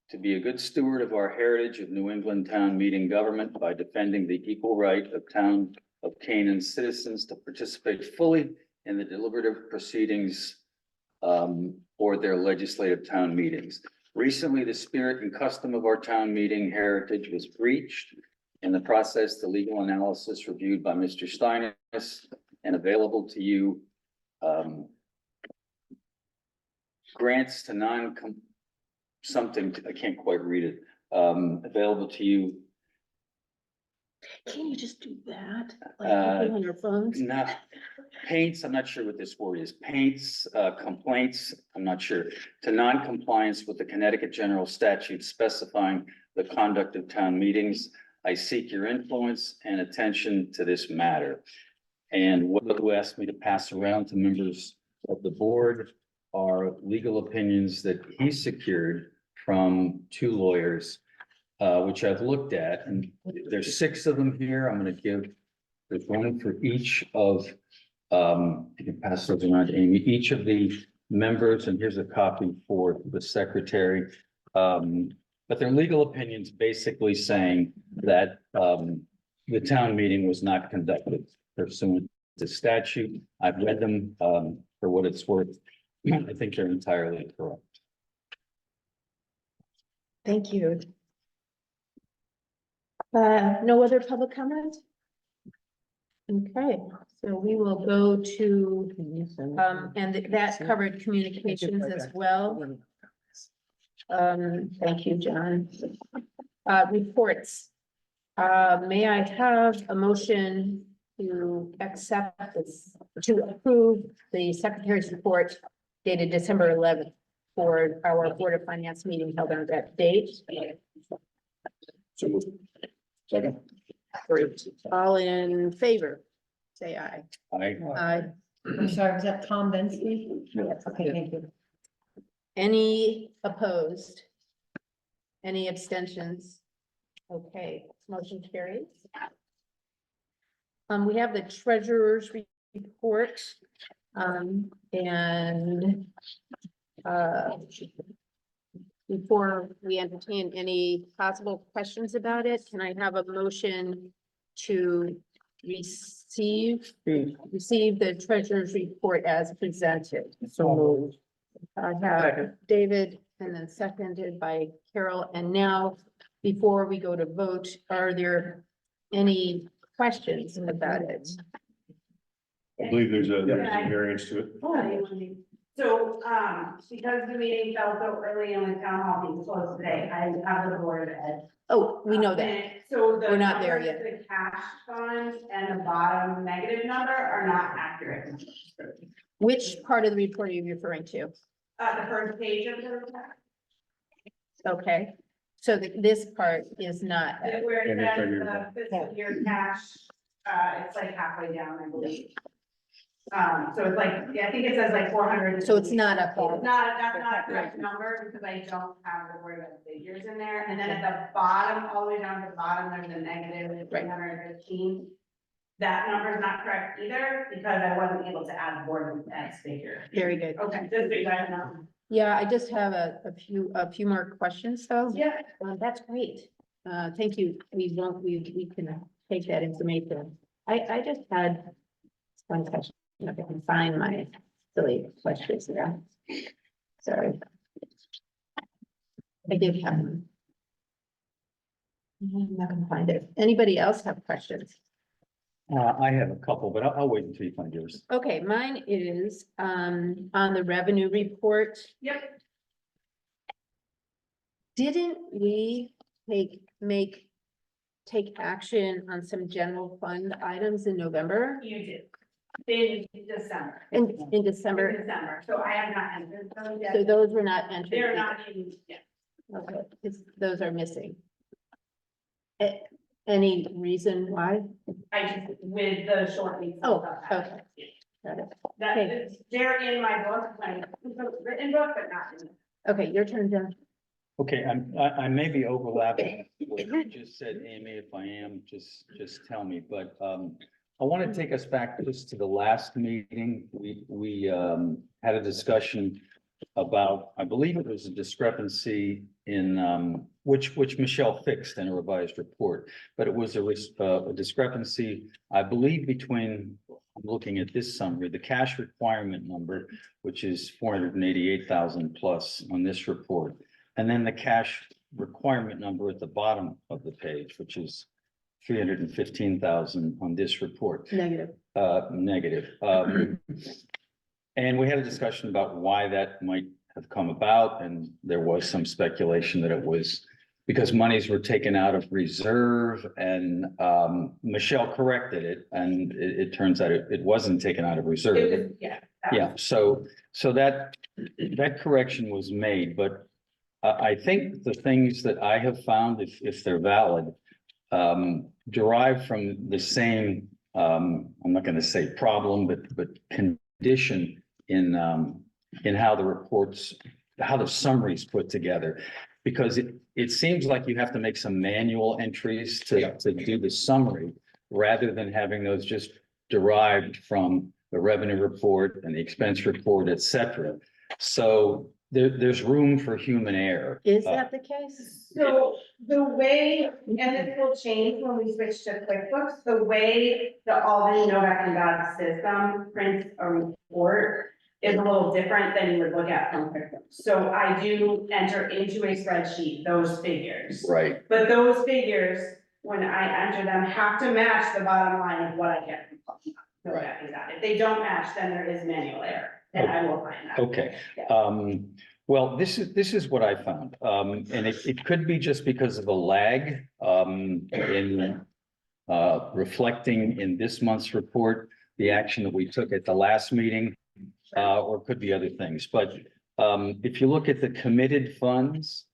M: to be a good steward of our heritage of New England town meeting government by defending the equal right of town of Canaan citizens to participate fully in the deliberative proceedings or their legislative town meetings. Recently, the spirit and custom of our town meeting heritage was breached. In the process, the legal analysis reviewed by Mr. Steinis and available to you grants to I can't quite read it, available to you.
L: Can you just do that? Like people on your phones?
M: Not paints, I'm not sure what this word is, paints, complaints, I'm not sure, to non-compliance with the Connecticut General Statute specifying the conduct of town meetings. I seek your influence and attention to this matter. And what Lou asked me to pass around to members of the board are legal opinions that he secured from 2 lawyers, which I've looked at, and there's 6 of them here. I'm gonna give, there's one for each of, you can pass those around to Amy, each of the members, and here's a copy for the secretary. But they're legal opinions basically saying that the town meeting was not conducted pursuant to statute. I've read them for what it's worth. I think they're entirely correct.
L: Thank you. No other public comment? Okay, so we will go to, and that covered communications as well. Thank you, John. Reports. May I have a motion to accept this, to approve the secretary's report dated December 11th for our Board of Finance meeting held on that date?
A: So moved. Second.
L: Great. All in favor, say aye. Aye.
K: I'm sorry, was that Tom Bensky?
L: Yes.
K: Okay, thank you.
L: Any opposed? Any abstentions? Okay, motion carries. We have the treasurer's report. And before we entertain any possible questions about it, can I have a motion to receive the treasurer's report as presented? So moved. I have David and then seconded by Carol. And now, before we go to vote, are there any questions about it?
F: I believe there's a variance to it.
H: So, because the meeting fell so early and the town hall being closed today, I have the board of ed.
L: Oh, we know that.
H: And so the
L: We're not there
H: numbers,
L: yet.
H: the cash fund and the bottom negative number are not accurate.
L: Which part of the report are you referring to?
H: The first page of the report,
L: Okay, so this part is not,
H: where it
F: And it's right
H: says
F: here.
H: the fiscal year cash, it's like halfway down, I believe. So it's like, yeah, I think it says like 400.
L: so it's not up
H: It's
L: there.
H: not, that's not a correct number because I don't have the word of figures in there. And then at the bottom, all the way down to the bottom, there's a negative 315. That number is not correct either because I wasn't able to add the board of ed's figure.
L: Very good.
H: Okay, just so you guys know.
L: Yeah, I just have a few more questions though.
H: Yeah.
L: That's great. Thank you. We can take that information. I just had one question. If I can find my silly questions there. Sorry. I did have one. I'm not gonna find it. Anybody else have questions?
M: I have a couple, but I'll wait until you find yours.
L: Okay, mine is on the revenue report.
H: Yep.
L: Didn't we take action on some general fund items in November,
H: You do. In December.
L: in December,
H: December, so I have not entered those yet.
L: so those were not entered.
H: They're
L: either.
H: not in, yeah.
L: Okay, those are missing. Any reason why?
H: I just, with the short weeks. and
L: Oh,
H: stuff,
L: okay. Got it.
H: That,
L: Okay.
H: they're in my book, my written book, but not in.
L: Okay, your turn, Jen.
M: Okay, I may be overlapping what you just said, Amy. If I am, just tell me, but, I want to take us back just to the last meeting. We had a discussion about, I believe it was a discrepancy in, which Michelle fixed in a revised report. But it was a discrepancy, I believe, between, I'm looking at this summary, the cash requirement number, which is 488,000 plus on this report. And then the cash requirement number at the bottom of the page, which is 315,000 on this report.
L: Negative.
M: Negative. And we had a discussion about why that might have come about, and there was some speculation that it was because monies were taken out of reserve, and Michelle corrected it, and it turns out it wasn't taken out of reserve.
H: It was, yeah.
M: Yeah, so that correction was made, but I think the things that I have found, if they're valid, derive from the same, I'm not gonna say problem, but condition in how the reports, how the summaries put together. Because it seems like you have to make some manual entries to do the summary, rather than having those just derived from the revenue report and the expense report, et cetera. So there's room for human error.
L: Is that the case?
H: So the way, and this will change when we switch to QuickBooks, the way the Albany Novak and Dodge system prints a report is a little different than you would look at from QuickBooks. So I do enter into a spreadsheet those figures.
M: Right,
H: But those figures, when I enter them, have to match the bottom line of what I get from Novak and Dodge. If they don't match, then there is manual error, and I will find that.
M: okay. Well, this is what I found, and it could be just because of a lag in reflecting in this month's report, the action that we took at the last meeting, or it could be other things, but if you look at the committed funds,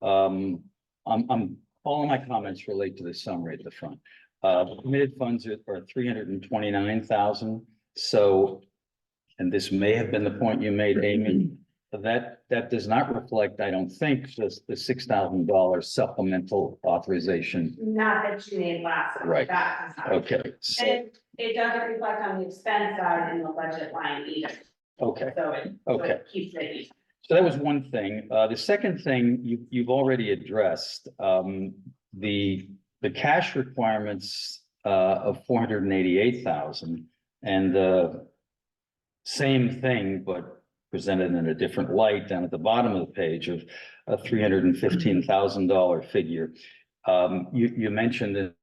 M: all of my comments relate to the summary at the front. The committed funds are 329,000, so, and this may have been the point you made, Amy, that does not reflect, I don't think, just the $6,000 supplemental authorization.
H: Not that you made last time.
M: Right.
H: That does not.
M: Okay, so,
H: And it doesn't reflect on the expense side in the budget line either,
M: okay,
H: so it
M: Okay.
H: keeps it even.
M: so that was one thing. The second thing you've already addressed, the cash requirements of 488,000, and the same thing, but presented in a different light down at the bottom of the page of a $315,000 figure. You mentioned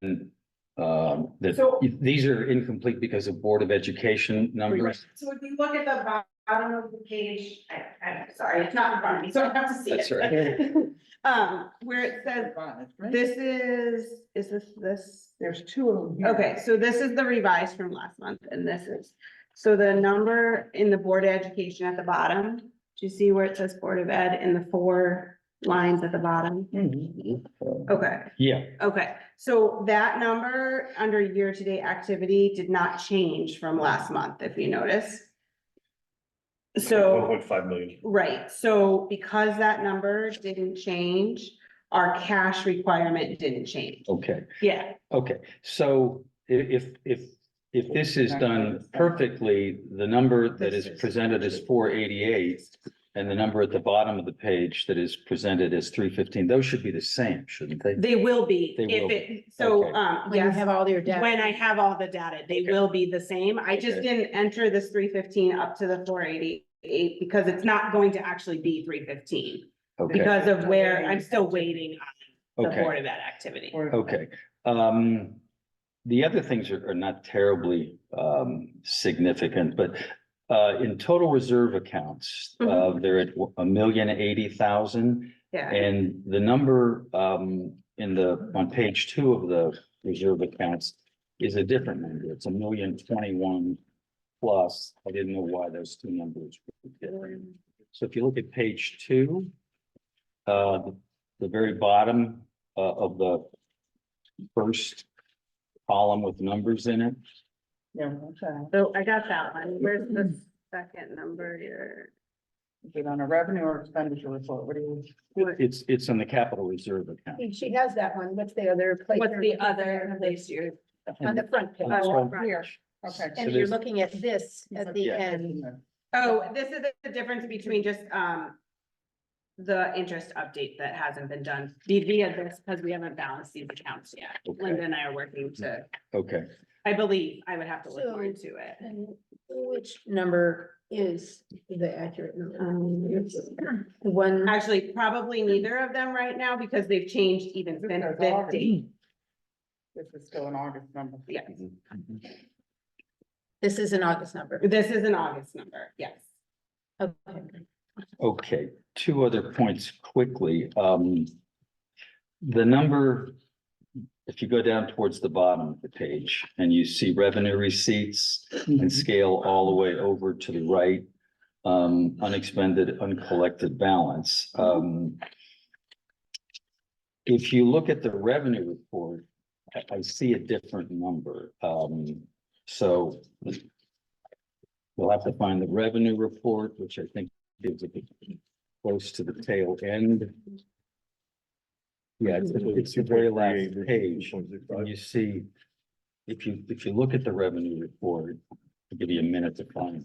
M: that
H: So-
M: these are incomplete because of Board of Education numbers.
H: So if you look at the bottom of the page, I'm sorry, it's not in front of me, so I have to see it.
M: That's right.
H: Where it says, this is this, there's two of them here. Okay, so this is the revised from last month, and this is, so the number in the Board of Education at the bottom, do you see where it says Board of Ed in the 4 lines at the bottom? Okay.
M: Yeah,
H: Okay, so that number under year-to-date activity did not change from last month, if you notice. So,
I: 1.5 million.
H: right, so because that number didn't change, our cash requirement didn't change.
M: okay.
H: Yeah,
M: Okay, so if this is done perfectly, the number that is presented as 488 and the number at the bottom of the page that is presented as 315, those should be the same, shouldn't they?
H: they will be,
M: They
H: if
M: will
H: it, so,
M: Okay.
L: When you
H: yes,
L: have all your data.
H: when I have all the data, they
M: Okay.
H: will be the same. I just
M: Okay.
H: didn't enter this 315 up to the 488 because it's not going to actually be 315.
M: Okay,
H: Because of where I'm still waiting on the
M: Okay.
H: Board of Ed activity.
M: okay. The other things are not terribly significant, but in total reserve accounts, they're at 1,080,000.
H: Yeah,
M: And the number on page 2 of the reserve accounts is a different number. It's 1,021,000 plus. I didn't know why those two numbers were different. So if you look at page 2, the very bottom of the first column with numbers in it,
K: Yeah, okay.
H: So I got that one. Where's the second number here?
K: Is it on a revenue or expenditure report? What do you?
M: it's on the capital reserve account.
L: She has that one. What's the other place?
H: What's the other place you're?
L: On the front page.
K: Here, okay.
L: And you're looking at this at the
M: Yeah.
L: end.
H: Oh, this is the difference between just, the interest update that hasn't been done via this, because we haven't balanced these accounts yet.
M: Okay.
H: Linda and I are working to,
M: Okay,
H: I believe, I would have to look
L: So-
H: more into it.
L: And which number is the accurate number? The one,
H: Actually, probably neither of them right now, because they've changed even since this date.
K: This is still an August number.
H: Yes,
L: this is an August number.
H: this is an August number, yes.
L: Okay.
M: okay. Two other points quickly. The number, if you go down towards the bottom of the page and you see revenue receipts and scale all the way over to the right, unexpended, uncollected balance. If you look at the revenue report, I see a different number. So we'll have to find the revenue report, which I think gives it close to the tail end. Yeah, it's the very last page, and you see, if you look at the revenue report, I'll give you a minute to find.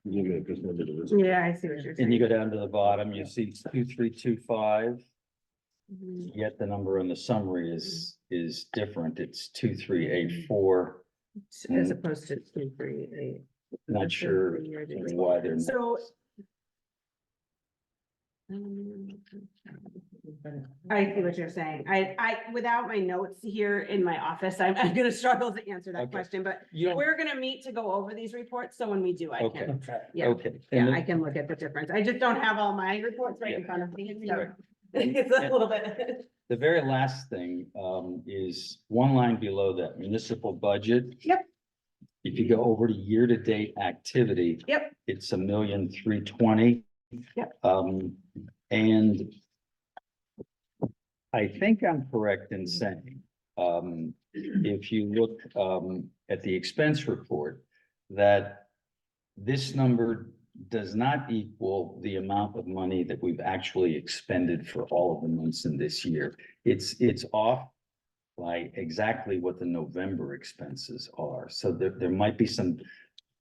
H: Yeah, I see what you're
M: And you
H: saying.
M: go down to the bottom, you see 2325,
H: Mhm.
M: yet the number in the summary is different, it's 2384.
H: As opposed to 238.
M: Not sure why they're. not-
H: So. I see what you're saying. Without my notes here in my office, I'm gonna struggle to answer that
M: Okay.
H: question, but
M: You don't,
H: we're gonna meet to go over these reports, so when we do, I
M: okay,
H: can, yeah,
M: okay.
H: yeah,
M: And
H: I can look at the difference. I just don't have all my reports right in
M: Yeah.
H: front of me,
M: Right.
H: so it's a little bit.
M: the very last thing is one line below that municipal budget.
H: Yep.
M: If you go over to year-to-date activity.
H: Yep.
M: It's 1,320,000.
H: Yep.
M: And I think I'm correct in saying, if you look, at the expense report, that this number does not equal the amount of money that we've actually expended for all of the months in this year. It's off by exactly what the November expenses are. So there might be some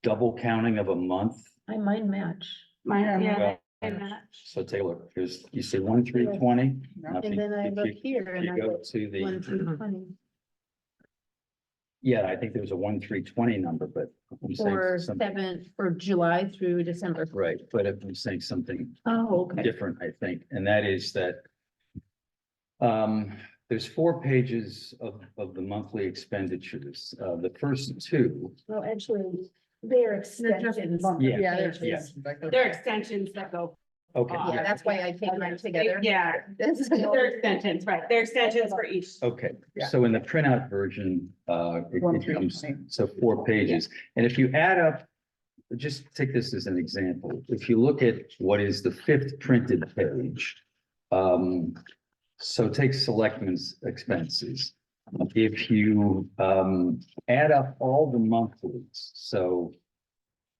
M: double counting of a month.
L: I might match.
H: Mine, yeah,
M: Well,
H: they match.
M: So Taylor, here's, you see 1,320.
L: And then I look here and
M: You
L: I
M: go
L: go
M: to the,
L: 1,320
M: yeah, I think there's a 1,320 number, but I'm saying
L: for
M: something,
L: for July through December.
M: right, but if I'm saying something
L: Oh, okay.
M: different, I think, and that is that there's 4 pages of the monthly expenditures. The first 2,
L: Well, actually, they're extensions.
M: Yeah.
L: Yeah.
H: They're extensions that go.
M: okay,
L: Yeah, that's why I take them together.
H: Yeah,
L: This is-
H: they're extensions, right, they're extensions for each.
M: okay.
K: Yeah.
M: So in the printout version, it comes,
K: 1,320.
M: so 4 pages. And if you add up, just take this as an example. If you look at what is the 5th printed page, so take selectmen's expenses. If you add up all the monthlies, so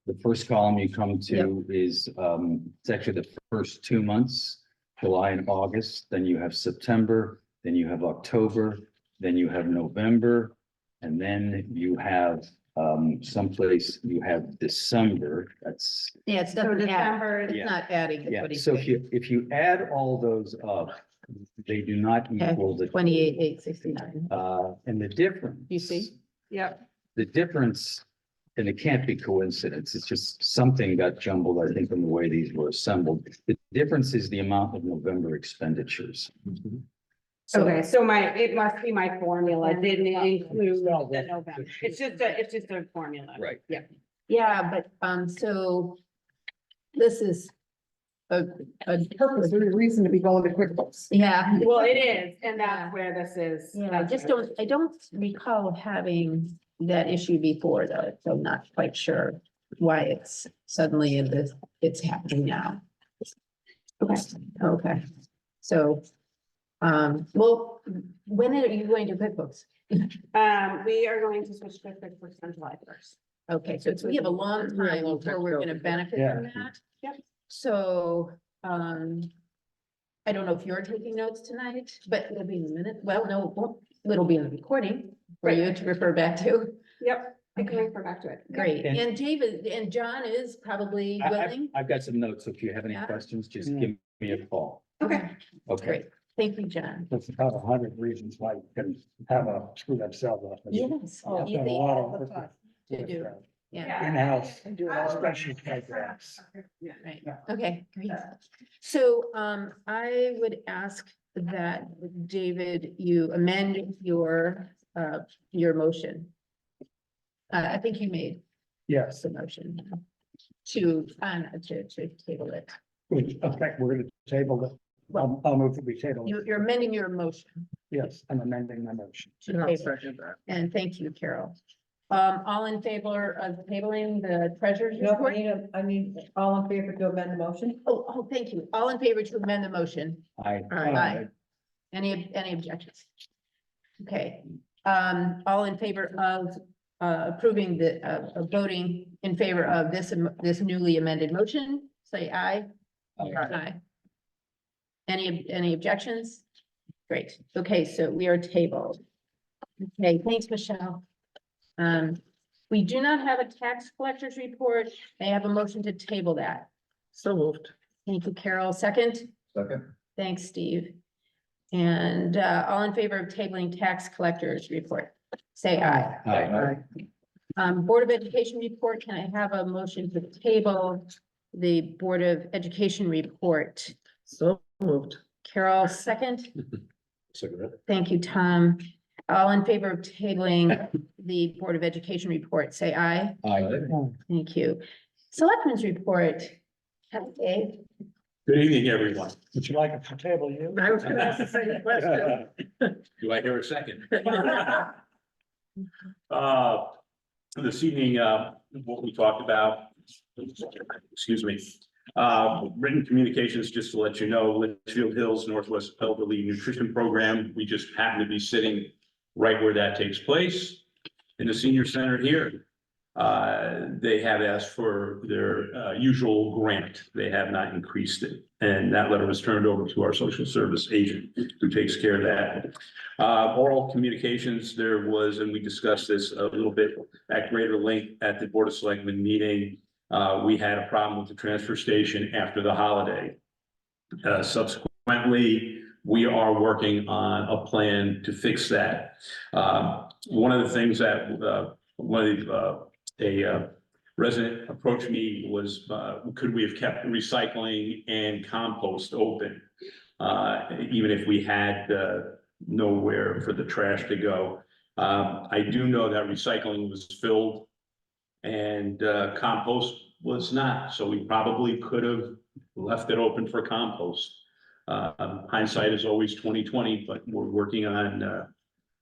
M: the first column you come to is it's actually the first 2 months, July and August, then you have September, then you have October, then you have November, and then you have someplace you have December, that's.
L: Yeah, it's
H: So
L: doesn't add,
H: December,
L: it's
M: Yeah.
L: not adding. is
M: Yeah,
L: what he's
M: so
L: saying.
M: if you add all those up, they do not equal the.
L: 28,869.
M: And the difference.
L: You see?
H: Yep.
M: The difference, and it can't be coincidence, it's just something got jumbled, I think, in the way these were assembled. The difference is the amount of November expenditures. So-
H: Okay, so it must be my formula, didn't include the November. It's just a formula.
M: Right.
H: Yeah.
L: Yeah, but, so this is
E: a purpose.
L: There's a reason to be going to QuickBooks.
E: Yeah.
H: Well, it is, and that's where this is.
E: Yeah, I don't recall having that issue before though, so I'm not quite sure why it's suddenly it's happening now. Okay, so, well, when are you going to QuickBooks?
H: We are going to switch to QuickBooks on July 1st.
E: Okay, so we have a long time before we're gonna benefit from that.
H: Yep.
E: So, I don't know if you're taking notes tonight, but it'll be in the minute. Well, no, it won't. It'll be in the recording for
H: Right.
E: you to refer back to.
H: Yep, I can
E: Okay.
H: refer back to it. Yep.
E: Great.
N: And-
E: And David and John is probably willing.
N: I've got some notes, so if you have any
E: Yeah.
N: questions, just give me a call.
H: Okay.
N: Okay.
E: Great. Thank you, John.
F: There's about 100 reasons why you can have a screw themselves up.
E: Yes.
F: I've done a lot of
E: To do. Yeah.
F: in-house special programs.
E: Right, okay, great. So, I would ask that, David, you amend your motion. I think you made
F: Yes,
E: the motion to table it.
F: in fact, we're gonna table it. I'll move that we table it.
E: You're amending your motion
F: Yes, I'm amending my motion.
E: to table, and thank you, Carol. All in favor of tabling the treasurer's
K: No,
E: report?
K: I need all in favor to amend the motion?
E: Oh, thank you. All in favor to amend the motion? Aye. Any objections? Okay, all in favor of approving voting in favor of this newly amended motion, say aye. Aye. Any objections? Great. Okay, so we are tabled. Okay, thanks, Michelle. We do not have a tax collector's report. I have a motion to table that.
F: So moved.
E: Thank you, Carol. Second?
G: Second.
E: Thanks, Steve. And all in favor of tabling tax collector's report, say aye. Board of Education report, can I have a motion to table the Board of Education report?
F: So moved.
E: Carol, second? Thank you, Tom. All in favor of tabling the Board of Education report, say aye. Thank you. Selectmen's report. Dave.
A: Good evening, everyone.
F: Would you like it to table you?
L: I was gonna ask the same question.
A: Do I hear a second? This evening, what we talked about, excuse me, written communications, just to let you know, Litchfield Hills Northwest Elderly Nutrition Program, we just happen to be sitting right where that takes place in the senior center here. They have asked for their usual grant. They have not increased it. And that letter was turned over to our social service agent who takes care of that. Oral communications, there was, and we discussed this a little bit at greater length at the Board of Selectmen meeting. We had a problem with the transfer station after the holiday. Subsequently, we are working on a plan to fix that. One of the things that a resident approached me was, could we have kept recycling and compost open? Even if we had nowhere for the trash to go. I do know that recycling was filled and compost was not, so we probably could have left it open for compost. Hindsight is always 20/20, but we're working on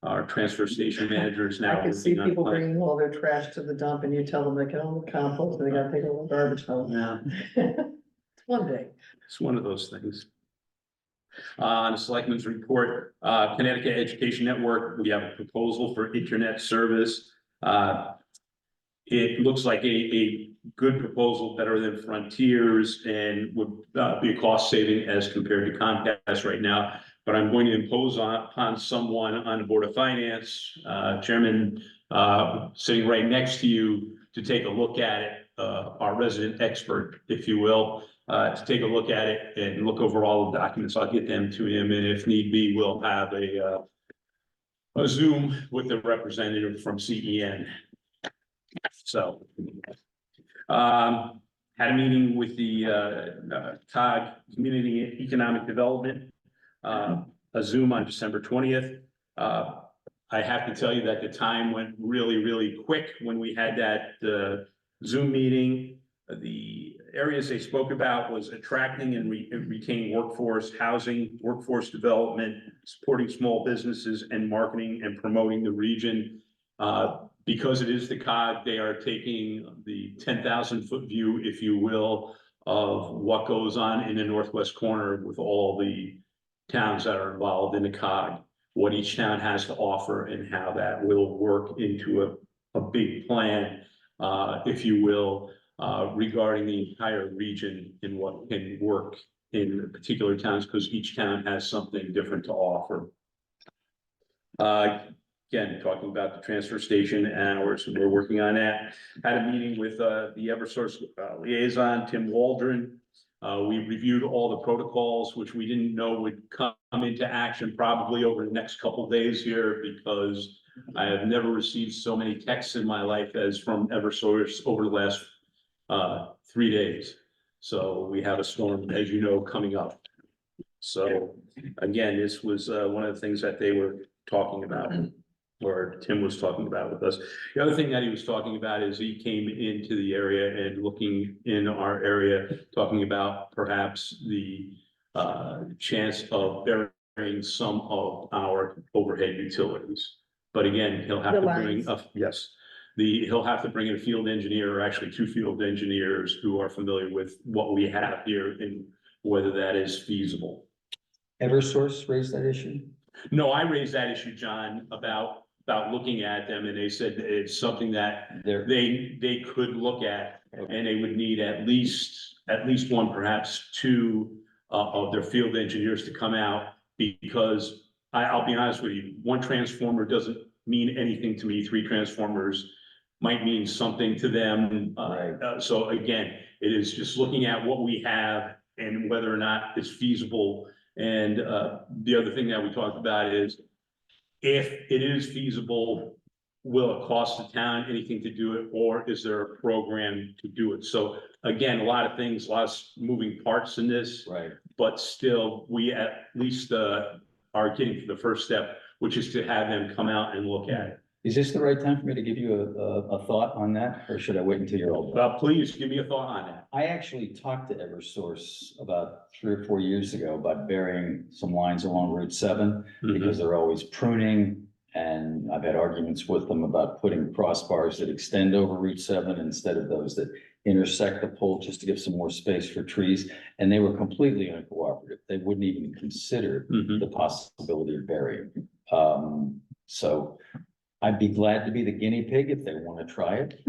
A: our transfer station managers now.
L: I can see
A: working on
L: people
A: plans.
L: bringing all their trash to the dump and you tell them they can only compost, and they gotta take a little garbage home.
A: Yeah,
L: One day.
A: it's one of those things. On the selectmen's report, Connecticut Education Network, we have a proposal for internet service. It looks like a good proposal, better than Frontiers, and would be a cost saving as compared to Comcast right now. But I'm going to impose upon someone on the Board of Finance, Chairman, sitting right next to you, to take a look at it, our resident expert, if you will, to take a look at it and look over all the documents. I'll get them to him, and if need be, we'll have a Zoom with the representative from CEN. So, had a meeting with the COG, Community Economic Development, a Zoom on December 20th. I have to tell you that the time went really, really quick when we had that Zoom meeting. The areas they spoke about was attracting and retaining workforce, housing, workforce development, supporting small businesses, and marketing and promoting the region. Because it is the COG, they are taking the 10,000-foot view, if you will, of what goes on in the northwest corner with all the towns that are involved in the COG, what each town has to offer and how that will work into a big plan, if you will, regarding the entire region and what can work in particular towns, because each town has something different to offer. Again, talking about the transfer station hours, we're working on that. Had a meeting with the Eversource liaison, Tim Waldron. We reviewed all the protocols, which we didn't know would come into action probably over the next couple of days here, because I have never received so many texts in my life as from Eversource over the last 3 days. So we have a storm, as you know, coming up. So again, this was one of the things that they were talking about, or Tim was talking about with us. The other thing that he was talking about is he came into the area and looking in our area, talking about perhaps the chance of burying some of our overhead utilities. But again, he'll have
L: The
A: to
L: lines.
A: bring up, yes, he'll have to bring in a field engineer, or actually 2 field engineers who are familiar with what we have here and whether that is feasible.
N: Eversource raised that issue?
A: No, I raised that issue, John, about looking at them, and they said it's something that
N: There,
A: they could look at, and they would need at least one, perhaps 2 of their field engineers to come out, because I'll be honest with you, 1 transformer doesn't mean anything to me. 3 transformers might mean something to them. So again, it is just looking at what we have and whether or not it's feasible. And the other thing that we talked about is, if it is feasible, will it cost the town anything to do it, or is there a program to do it? So again, a lot of things, a lot of moving parts in this,
N: right.
A: but still, we at least are getting to the first step, which is to have them come out and look at it.
N: Is this the right time for me to give you a thought on that, or should I wait until you're older?
A: Well, please give me a thought on that.
N: I actually talked to Eversource about 3 or 4 years ago about burying some lines along Route 7 because they're always pruning. And I've had arguments with them about putting crossbars that extend over Route 7 instead of those that intersect the pole, just to give some more space for trees. And they were completely uncooperative. They wouldn't even consider the possibility of burying. So I'd be glad to be the guinea pig if they want to try it.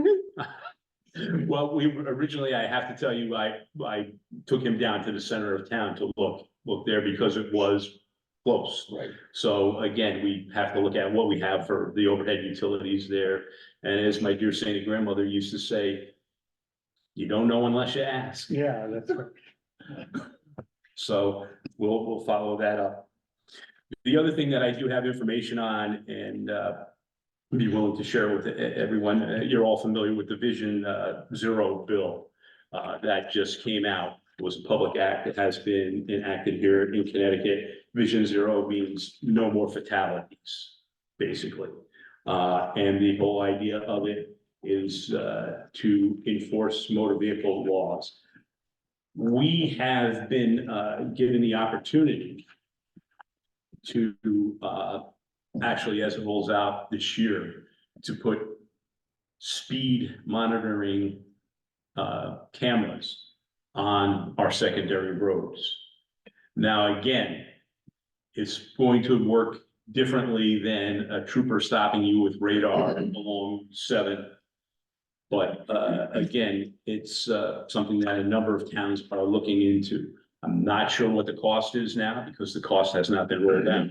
A: Well, originally, I have to tell you, I took him down to the center of town to look there because it was close.
N: Right.
A: So again, we have to look at what we have for the overhead utilities there. And as my dear sainted grandmother used to say, you don't know unless you ask.
F: Yeah, that's right.
A: So we'll follow that up. The other thing that I do have information on, and be willing to share with everyone, you're all familiar with the Vision Zero bill that just came out. It was a public act that has been enacted here in Connecticut. Vision Zero means no more fatalities, basically. And the whole idea of it is to enforce motor vehicle laws. We have been given the opportunity to actually, as it rolls out this year, to put speed monitoring cameras on our secondary roads. Now, again, it's going to work differently than a trooper stopping you with radar along 7. But again, it's something that a number of towns are looking into. I'm not sure what the cost is now, because the cost has not been rolled out.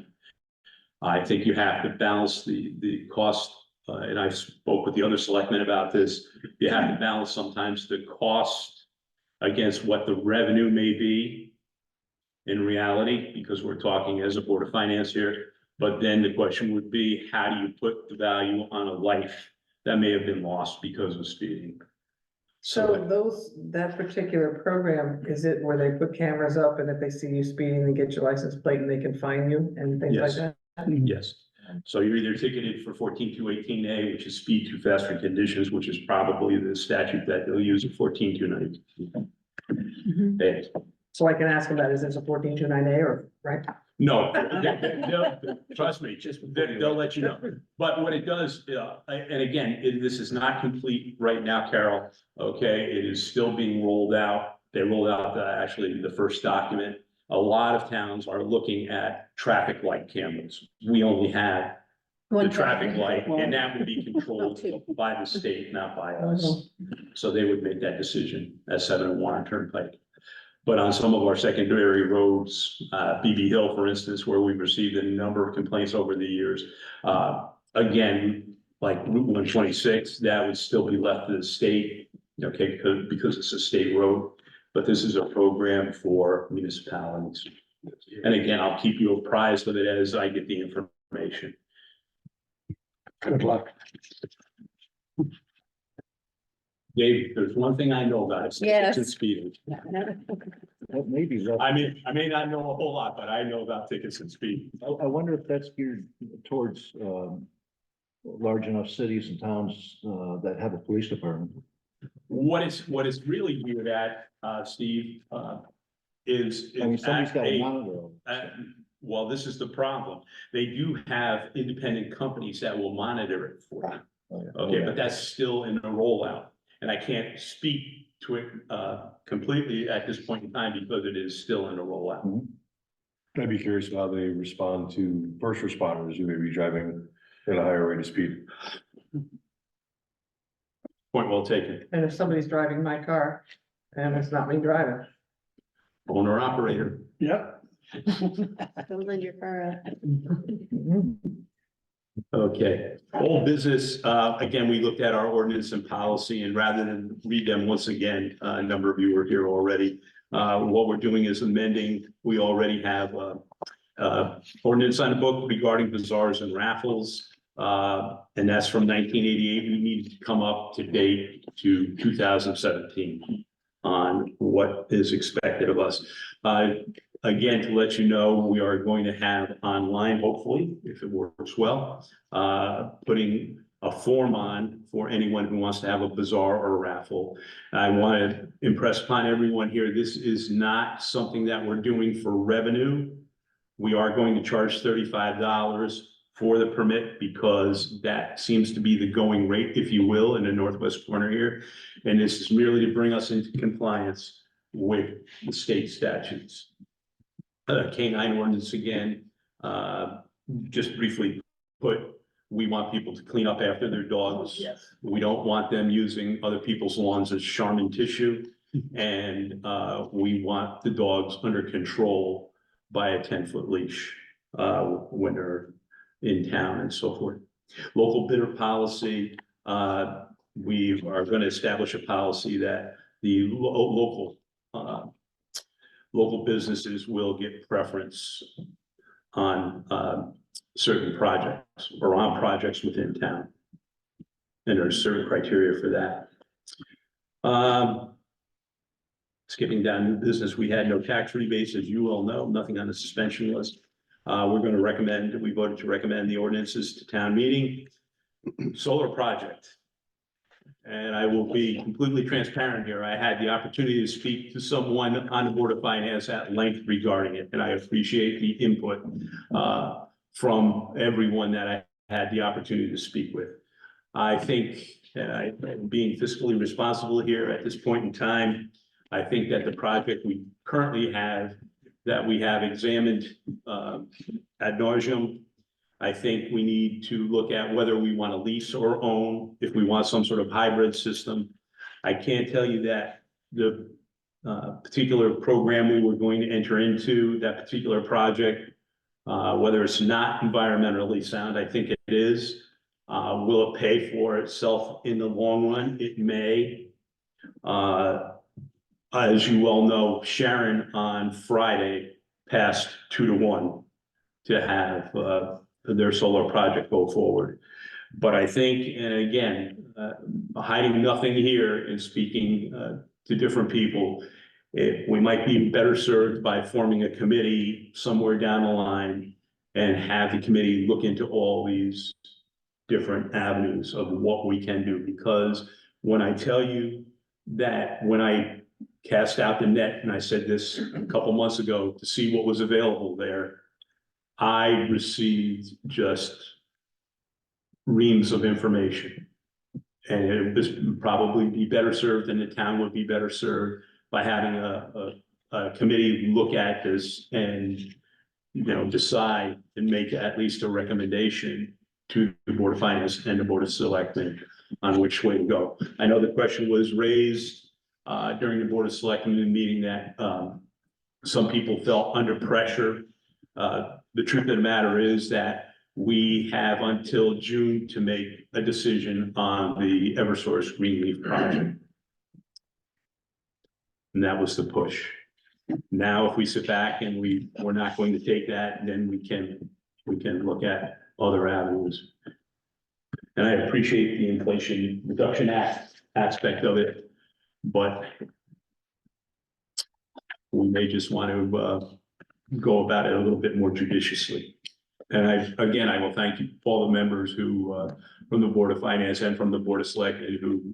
A: I think you have to balance the cost, and I spoke with the other selectmen about this. You have to balance sometimes the cost against what the revenue may be in reality, because we're talking as a Board of Finance here. But then the question would be, how do you put the value on a life that may have been lost because of speeding?
O: So that particular program, is it where they put cameras up and if they see you speeding, they get your license plate and they can fine you and things like
A: Yes.
O: that?
A: Yes, so you're either ticketed for 14.218A, which is speed too fast for conditions, which is probably the statute that they'll use at 14.219. They-
O: So I can ask them that, is this a 1429A or, right?
A: No, trust me, they'll let you know. But what it does, and again, this is not complete right now, Carol, okay? It is still being rolled out. They rolled out actually the first document. A lot of towns are looking at traffic light cameras. We only have the
E: One
A: traffic light,
E: Well,
A: and that would be controlled
E: two.
A: by the state, not by us. So they would make that decision at 701 Turnpike. But on some of our secondary roads, BB Hill, for instance, where we've received a number of complaints over the years. Again, like Route 126, that would still be left to the state, okay, because it's a state road. But this is a program for municipalities. And again, I'll keep you apprised of it as I get the information.
F: Good luck.
A: Dave, there's one thing I know about it.
E: Yes.
A: It's speeding.
F: That may be left.
A: I may not know a whole lot, but I know about tickets and speed.
F: I wonder if that's geared towards, large enough cities and towns, that have a police department.
A: What is really weird at, Steve, is.
F: I mean, somebody's got to
A: a-
F: monitor them.
A: Well, this is the problem. They do have independent companies that will monitor it for them. Okay, but that's still in the rollout, and I can't speak to it completely at this point in time because it is still in the rollout.
G: I'd be curious how they respond to first responders who may be driving at a higher rate of speed.
A: Point well taken.
O: And if somebody's driving my car and it's not me driving.
A: Owner operator.
F: Yep.
L: Don't lend your car out.
A: Okay, old business, again, we looked at our ordinance and policy, and rather than read them once again, a number of you were here already. What we're doing is amending, we already have ordinance on the book regarding bazaars and raffles. And that's from 1988. We need to come up to date to 2017 on what is expected of us. Again, to let you know, we are going to have online, hopefully, if it works well, putting a form on for anyone who wants to have a bazaar or a raffle. I want to impress upon everyone here, this is not something that we're doing for revenue. We are going to charge $35 for the permit because that seems to be the going rate, if you will, in the northwest corner here. And this is merely to bring us into compliance with the state statutes. Canine ordinance again, just briefly put, we want people to clean up after their dogs.
O: Yes.
A: We don't want them using other people's lawns as Charmin tissue. And we want the dogs under control by a 10-foot leash when they're in town and so forth. Local bidder policy, we are going to establish a policy that the local businesses will get preference on certain projects or on projects within town. And there's certain criteria for that. Skipping down new business, we had no tax rebates, as you all know, nothing on the suspension list. We're going to recommend, we voted to recommend the ordinances to town meeting. Solar project. And I will be completely transparent here. I had the opportunity to speak to someone on the Board of Finance at length regarding it, and I appreciate the input from everyone that I had the opportunity to speak with. I think, being fiscally responsible here at this point in time, I think that the project we currently have, that we have examined ad nauseum, I think we need to look at whether we want to lease or own, if we want some sort of hybrid system. I can't tell you that the particular program we were going to enter into, that particular project, whether it's not environmentally sound, I think it is. Will it pay for itself in the long run? It may. As you all know, Sharon on Friday passed 2-1 to have their solar project go forward. But I think, and again, hiding nothing here and speaking to different people, we might be better served by forming a committee somewhere down the line and have the committee look into all these different avenues of what we can do. Because when I tell you that when I cast out the net, and I said this a couple months ago, to see what was available there. I received just reams of information. And it would probably be better served, and the town would be better served by having a committee look at this and, you know, decide and make at least a recommendation to the Board of Finance and the Board of Selectmen on which way to go. I know the question was raised during the Board of Selectmen meeting that some people felt under pressure. The truth of the matter is that we have until June to make a decision on the Eversource Greenleaf project. And that was the push. Now, if we sit back and we're not going to take that, then we can look at other avenues. And I appreciate the Inflation Reduction Act aspect of it, but we may just want to go about it a little bit more judiciously. And I will thank all the members who, from the Board of Finance and from the Board of Selectmen who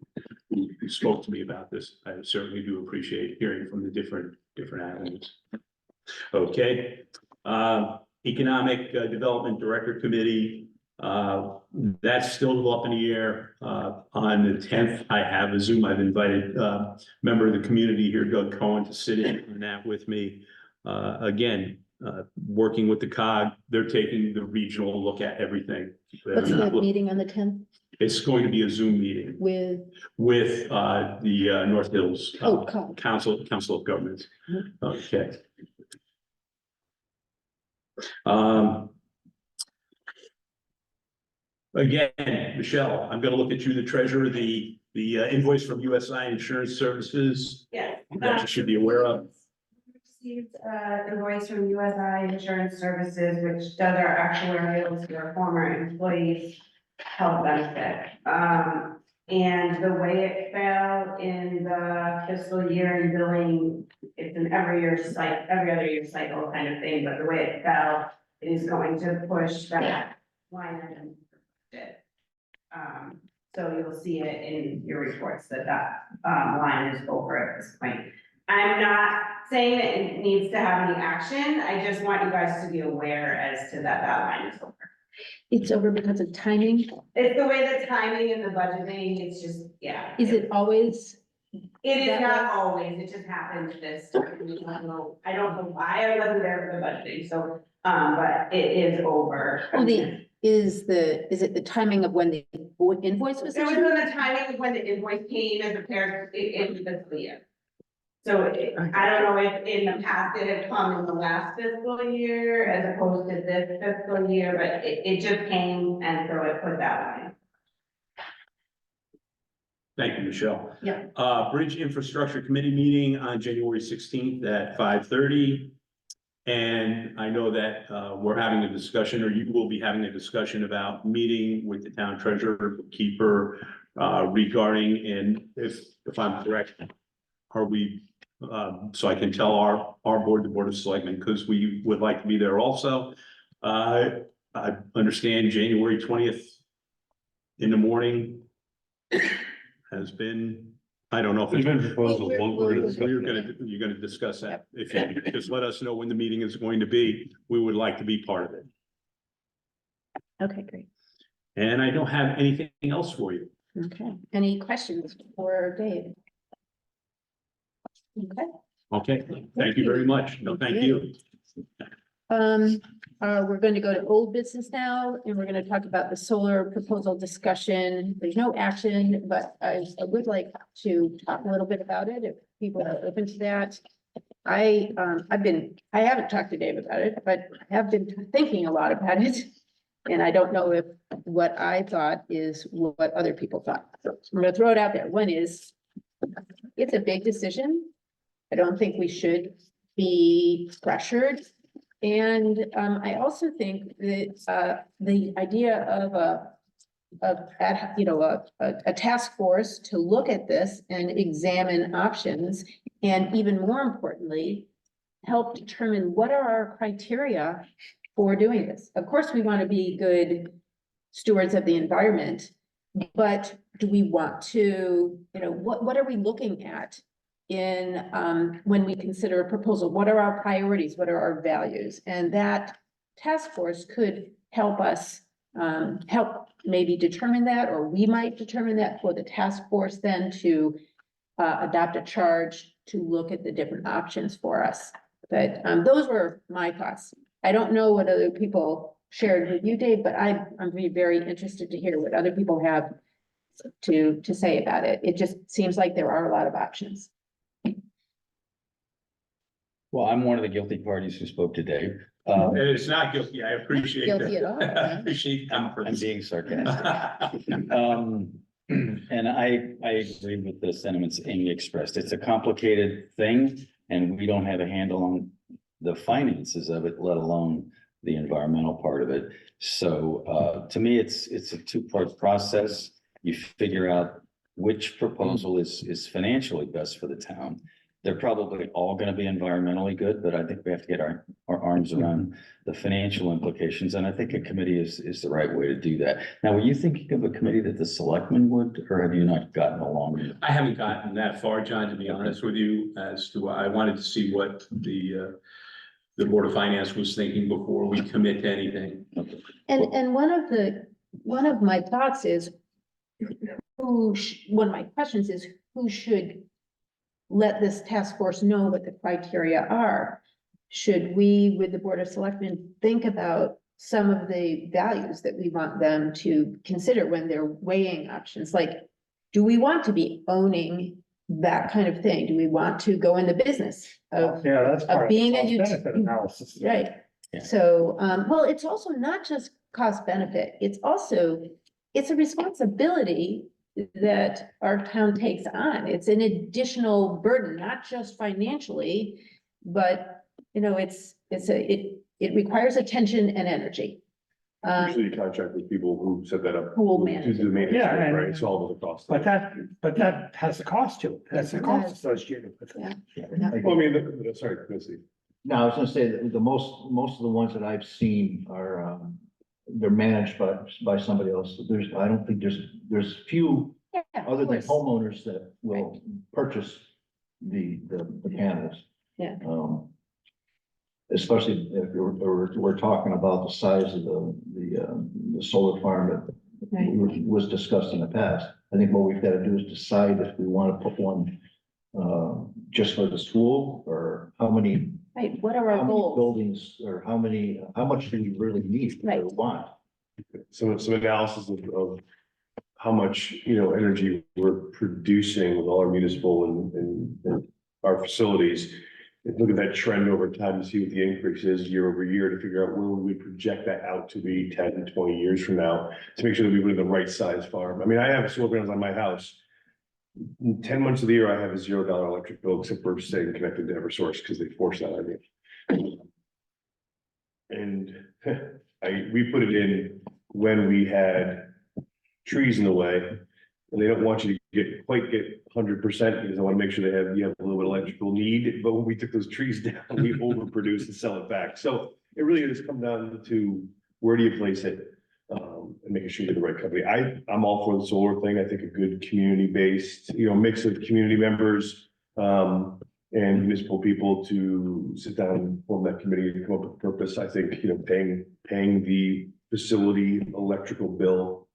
A: spoke to me about this. I certainly do appreciate hearing from the different avenues. Okay, Economic Development Director Committee, that's still up in the air. On the 10th, I have a Zoom. I've invited a member of the community here, Doug Cohen, to sit in on that with me. Again, working with the COG, they're taking the regional look at everything.
E: What's the meeting on the 10th
A: It's going to be a Zoom meeting
E: with?
A: The North Hills
E: COG.
A: Council of Governments. Okay. Again, Michelle, I'm gonna look at you, the treasurer, the invoice from USI Insurance Services
H: Yeah.
A: that you should be aware of.
H: Received invoice from USI Insurance Services, which does our actuarials for former employees' health benefit. And the way it fell in the fiscal year and billing, it's an every other year cycle kind of thing, but the way it fell is going to push that line item. So you'll see it in your reports that line is over at this point. I'm not saying that it needs to have any action. I just want you guys to be aware as to that line is over.
E: It's over because of timing.
H: It's the way the timing and the budgeting, it's just, yeah.
E: Is it always?
H: It is
E: that
H: not
E: way?
H: always, it just happens this time. I don't know why I wasn't there for the budgeting, so, but it is over.
E: Oh, is it the timing of when the invoice was
H: It was
E: issued?
H: when the timing of when the invoice came as compared to in the fiscal year. So I don't know if in the past it had come in the last fiscal year as opposed to this fiscal year, but it just came and so it put that line.
A: Thank you, Michelle.
H: Yeah.
A: Bridge Infrastructure Committee meeting on January 16th at 5:30. And I know that we're having a discussion, or you will be having a discussion about meeting with the town treasurer, keeper regarding, and if I'm correct, are we, so I can tell our board, the Board of Selectmen, because we would like to be there also. I understand January 20th in the morning has been, I don't know if
G: There's
A: it's
G: been proposals.
A: you're gonna discuss that. If you just let us know when the meeting is going to be, we would like to be part of it.
E: Okay, great.
A: And I don't have anything else for you.
E: Okay. Any questions for Dave? Okay.
A: Okay, thank you very much. No, thank you.
E: We're going to go to old business now, and we're going to talk about the solar proposal discussion. There's no action, but I would like to talk a little bit about it if people are open to that. I haven't talked to Dave about it, but I have been thinking a lot about it. And I don't know if what I thought is what other people thought. So I'm gonna throw it out there. One is, it's a big decision. I don't think we should be pressured. And I also think that the idea of a task force to look at this and examine options, and even more importantly, help determine what are our criteria for doing this. Of course, we want to be good stewards of the environment, but do we want to, what are we looking at in, when we consider a proposal, what are our priorities, what are our values? And that task force could help us, help maybe determine that, or we might determine that for the task force then to adopt a charge to look at the different options for us. But, those were my thoughts. I don't know what other people shared with you, Dave, but I'm very interested to hear what other people have to say about it. It just seems like there are a lot of options.
N: Well, I'm one of the guilty parties who spoke to Dave.
A: And it's not guilty, I appreciate that.
E: Guilty at all,
A: I
E: right?
A: appreciate the
N: I'm
A: comfort.
N: being sarcastic. And I agree with the sentiments Amy expressed. It's a complicated thing, and we don't have a handle on the finances of it, let alone the environmental part of it. So, to me, it's a two-part process. You figure out which proposal is financially best for the town. They're probably all gonna be environmentally good, but I think we have to get our arms around the financial implications, and I think a committee is the right way to do that. Now, were you thinking of a committee that the selectmen would, or have you not gotten along?
A: I haven't gotten that far, John, to be honest with you, as to, I wanted to see what the Board of Finance was thinking before we commit to anything.
E: And one of my thoughts is, one of my questions is, who should let this task force know what the criteria are? Should we, with the Board of Selectmen, think about some of the values that we want them to consider when they're weighing options? Like, do we want to be owning that kind of thing? Do we want to go in the business of,
F: Yeah, that's
E: of being a
F: benefit analysis.
E: right?
N: Yeah.
E: So, well, it's also not just cost benefit, it's also, it's a responsibility that our town takes on. It's an additional burden, not just financially, but, you know, it requires attention and energy.
G: Usually you contract with people who set that up.
E: Who will
G: who
E: manage
G: do the
E: it.
G: maintenance,
F: Yeah, and-
G: right? It's all of the cost.
F: But that has a cost to it. That's a cost associated with it.
E: Yeah.
G: Well, I mean, sorry, Chrissy.
P: No, I was gonna say that the most of the ones that I've seen are, they're managed by somebody else. I don't think there's few
E: Yeah, of
P: other than
E: course.
P: homeowners that will purchase the panels.
E: Yeah.
P: Especially if we're talking about the size of the solar farm that
E: Right.
P: was discussed in the past. I think what we've got to do is decide if we want to put one just for the school, or how many
E: Right, what are our
P: many
E: goals?
P: buildings, or how much do we really need
E: Right.
P: or want?
G: Some analysis of how much, energy we're producing with all our municipal and our facilities. And look at that trend over time to see what the increase is year over year, to figure out where we would project that out to be 10 and 20 years from now, to make sure that we put in the right size farm. I mean, I have solar panels on my house. 10 months of the year, I have a $0 electric bill, except for staying connected to Eversource, because they force that on me. And we put it in when we had trees in the way, and they don't want you to quite get 100%, because I want to make sure you have a little bit of electrical need. But when we took those trees down, we overproduced and sell it back. So it really just comes down to, where do you place it? And making sure you're the right company. I'm all for the solar thing. I think a good community-based, mix of community members and municipal people to sit down and form that committee and come up with a purpose. I think, paying the facility electrical bill,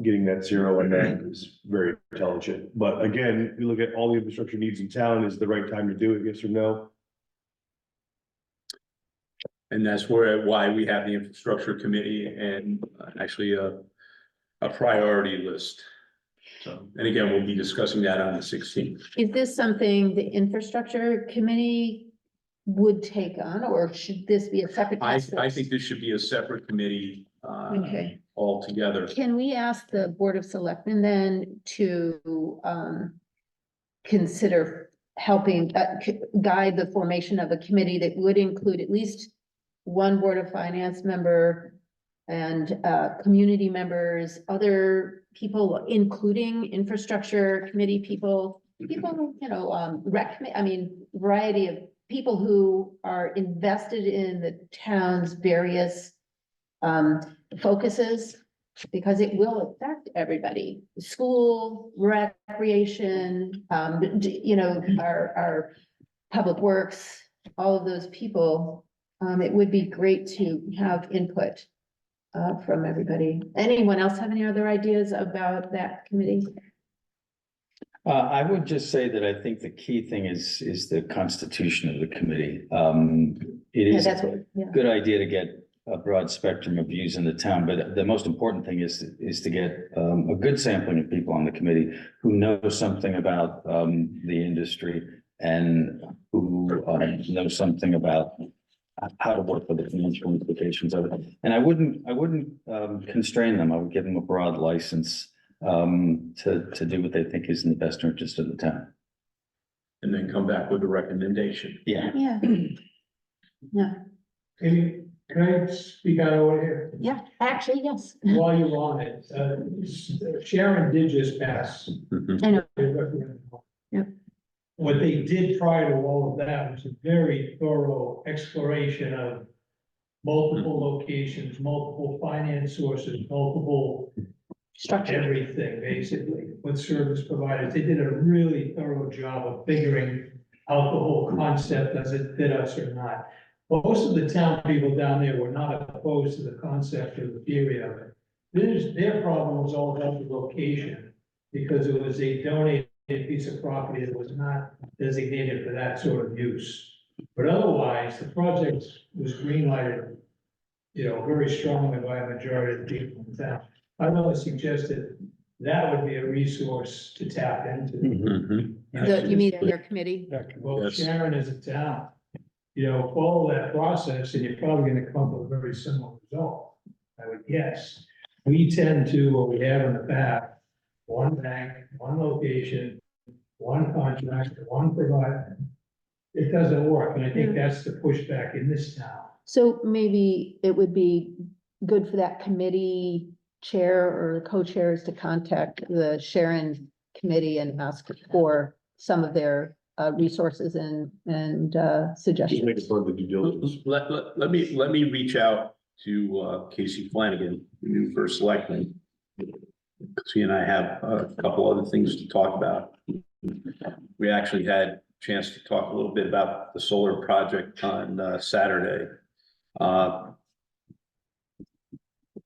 G: getting that zero on that is very intelligent. But again, you look at all the infrastructure needs in town, is the right time to do it, yes or no?
A: And that's why we have the infrastructure committee and actually a priority list. So, and again, we'll be discussing that on the 16th.
E: Is this something the infrastructure committee would take on, or should this be a separate task force?
A: I think this should be a separate committee
E: Okay.
A: altogether.
E: Can we ask the Board of Selectmen then to consider helping guide the formation of a committee that would include at least one Board of Finance member and community members, other people, including infrastructure committee people, variety of people who are invested in the town's various focuses. because it will affect everybody, school, recreation, our public works, all of those people. It would be great to have input from everybody. Anyone else have any other ideas about that committee?
N: I would just say that I think the key thing is the constitution of the committee. It
E: Yeah,
N: is
E: that's
N: a
E: what, yeah.
N: good idea to get a broad spectrum of views in the town, but the most important thing is to get a good sampling of people on the committee who know something about the industry and who know something about how to work with the financial implications of it. And I wouldn't constrain them. I would give them a broad license to do what they think is in the best interest of the town.
A: And then come back with a recommendation.
N: Yeah.
E: Yeah. Yeah,
J: Can I speak out of order here?
E: yeah, actually, yes.
J: While you're on it, Sharon did just pass.
E: I know.
J: a referendum.
E: Yep.
J: What they did prior to all of that was a very thorough exploration of multiple locations, multiple finance sources, multiple
E: Structure.
J: everything, basically, with service providers. They did a really thorough job of figuring out the whole concept, does it fit us or not? Most of the town people down there were not opposed to the concept or the theory of it. Their problem was all about the location, because it was a donated piece of property that was not designated for that sort of use. But otherwise, the project was greenlighted, very strongly by a majority of the people in town. I would suggested that would be a resource to tap into.
E: You mean their committee?
J: Well,
A: Yes.
J: Sharon is a town, follow that process and you're probably gonna come up with a very similar result, I would guess. We tend to, what we have in the past, one bank, one location, one contract, one provider. It doesn't work, and I think that's the pushback in this town.
E: So maybe it would be good for that committee chair or co-chairs to contact the Sharon committee and ask for some of their resources and
G: Just make
E: suggestions.
G: it part of the due diligence.
A: Let me reach out to Casey Flanagan, the new first selectman. She and I have a couple other things to talk about. We actually had a chance to talk a little bit about the solar project on Saturday.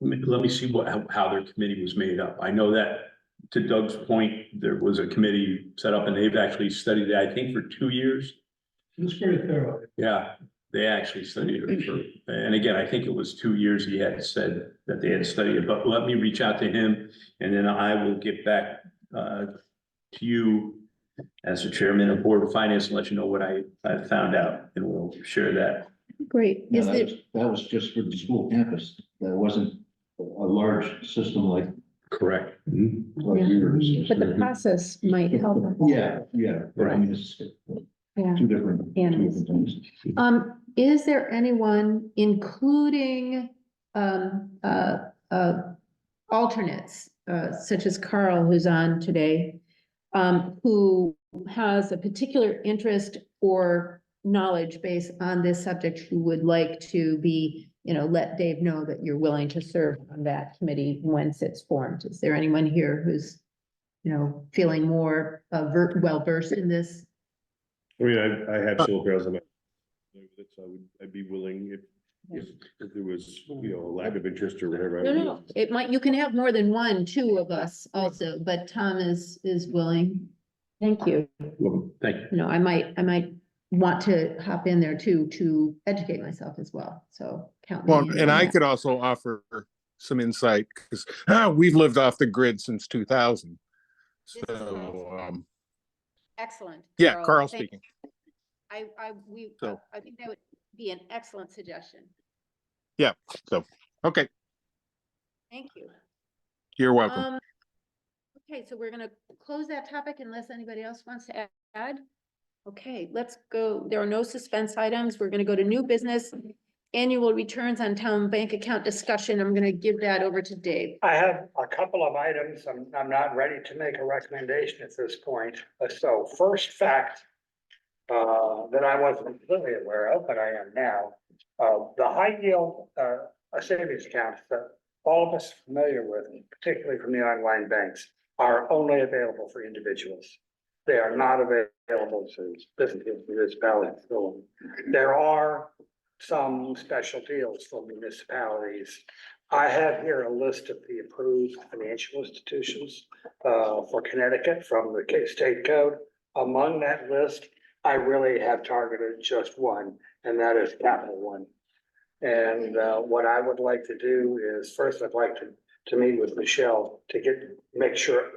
A: Let me see how their committee was made up. I know that, to Doug's point, there was a committee set up and they've actually studied it, I think, for 2 years.
J: It was pretty thorough.
A: Yeah, they actually studied it for, and again, I think it was 2 years he had said that they had studied it, but let me reach out to him and then I will get back to you as the chairman of Board of Finance and let you know what I found out, and we'll share that.
E: Great.
P: Yeah,
E: Is there,
P: that was just for the school campus. That wasn't a large system like
A: Correct.
P: yours.
E: but the process might help.
P: Yeah, yeah. I mean, it's
E: Yeah.
P: two different things.
E: Is there anyone, including, alternates, such as Carl, who's on today, who has a particular interest or knowledge base on this subject, who would like to be, let Dave know that you're willing to serve on that committee once it's formed? Is there anyone here who's, feeling more, well-versed in this?
G: I mean, I have solar panels on my, so I'd be willing if there was, a lack of interest or whatever.
E: No, it might, you can have more than one, two of us also, but Tom is willing. Thank you.
A: Thank you.
E: I might want to hop in there too, to educate myself as well, so count me
Q: Well,
E: in
Q: and
E: on
Q: I
E: that.
Q: could also offer some insight because we've lived off the grid since 2000. So,
E: Excellent.
Q: yeah, Carl
E: Thank-
Q: speaking.
E: I think that would be an excellent suggestion.
Q: Yeah, so, okay,
E: Thank you.
Q: you're welcome.
E: Okay, so we're gonna close that topic unless anybody else wants to add. Okay, let's go. There are no suspense items. We're gonna go to new business. Annual returns on town bank account discussion. I'm gonna give that over to Dave.
B: I have a couple of items. I'm not ready to make a recommendation at this point. So first fact that I wasn't completely aware of, but I am now, the high yield savings accounts that
R: all of us are familiar with, particularly from the online banks, are only available for individuals. They are not available to businesses, municipalities. So there are some special deals for municipalities. I have here a list of the approved financial institutions for Connecticut from the state code. Among that list, I really have targeted just one, and that is Capital One. And what I would like to do is, first, I'd like to meet with Michelle to make sure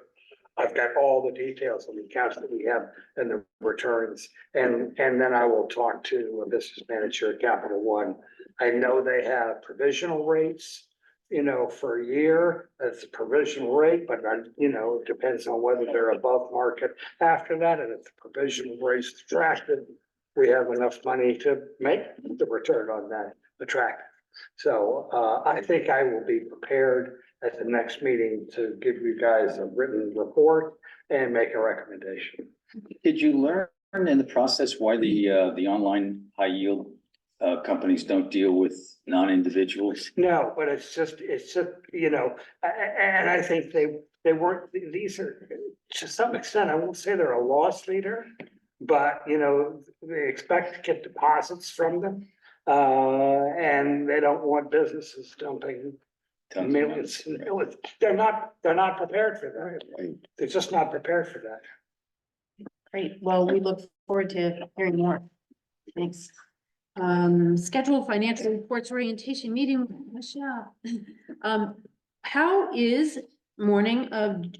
R: I've got all the details on the accounts that we have and the returns. And then I will talk to a business manager at Capital One. I know they have provisional rates, for a year. That's a provisional rate, but it depends on whether they're above market after that. And if the provisional rate is attractive, we have enough money to make the return on that attractive. So I think I will be prepared at the next meeting to give you guys a written report and make a recommendation.
M: Did you learn in the process why the online high yield companies don't deal with non-individuals?
R: No, but it's just, and I think they weren't, these are, to some extent, I won't say they're a loss leader, but, they expect to get deposits from them. And they don't want businesses dumping millions. They're not prepared for that. They're just not prepared for that.
E: Great. Well, we look forward to hearing more. Thanks. Scheduled financial reports orientation meeting, with Michelle. How is morning of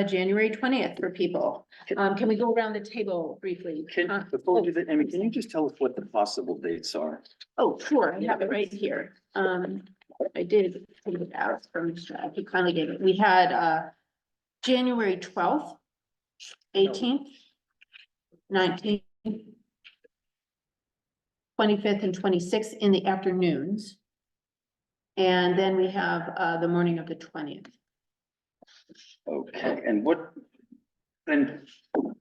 E: January 20th for people? Can we go around the table briefly?
M: Before we do that, Amy, can you just tell us what the possible dates are?
E: Oh, sure, I have it right here. I did take it out from, he kindly gave it. We had January 12th, 18th, 19th, 25th and 26th in the afternoons. And then we have the morning of the 20th.
M: Okay, and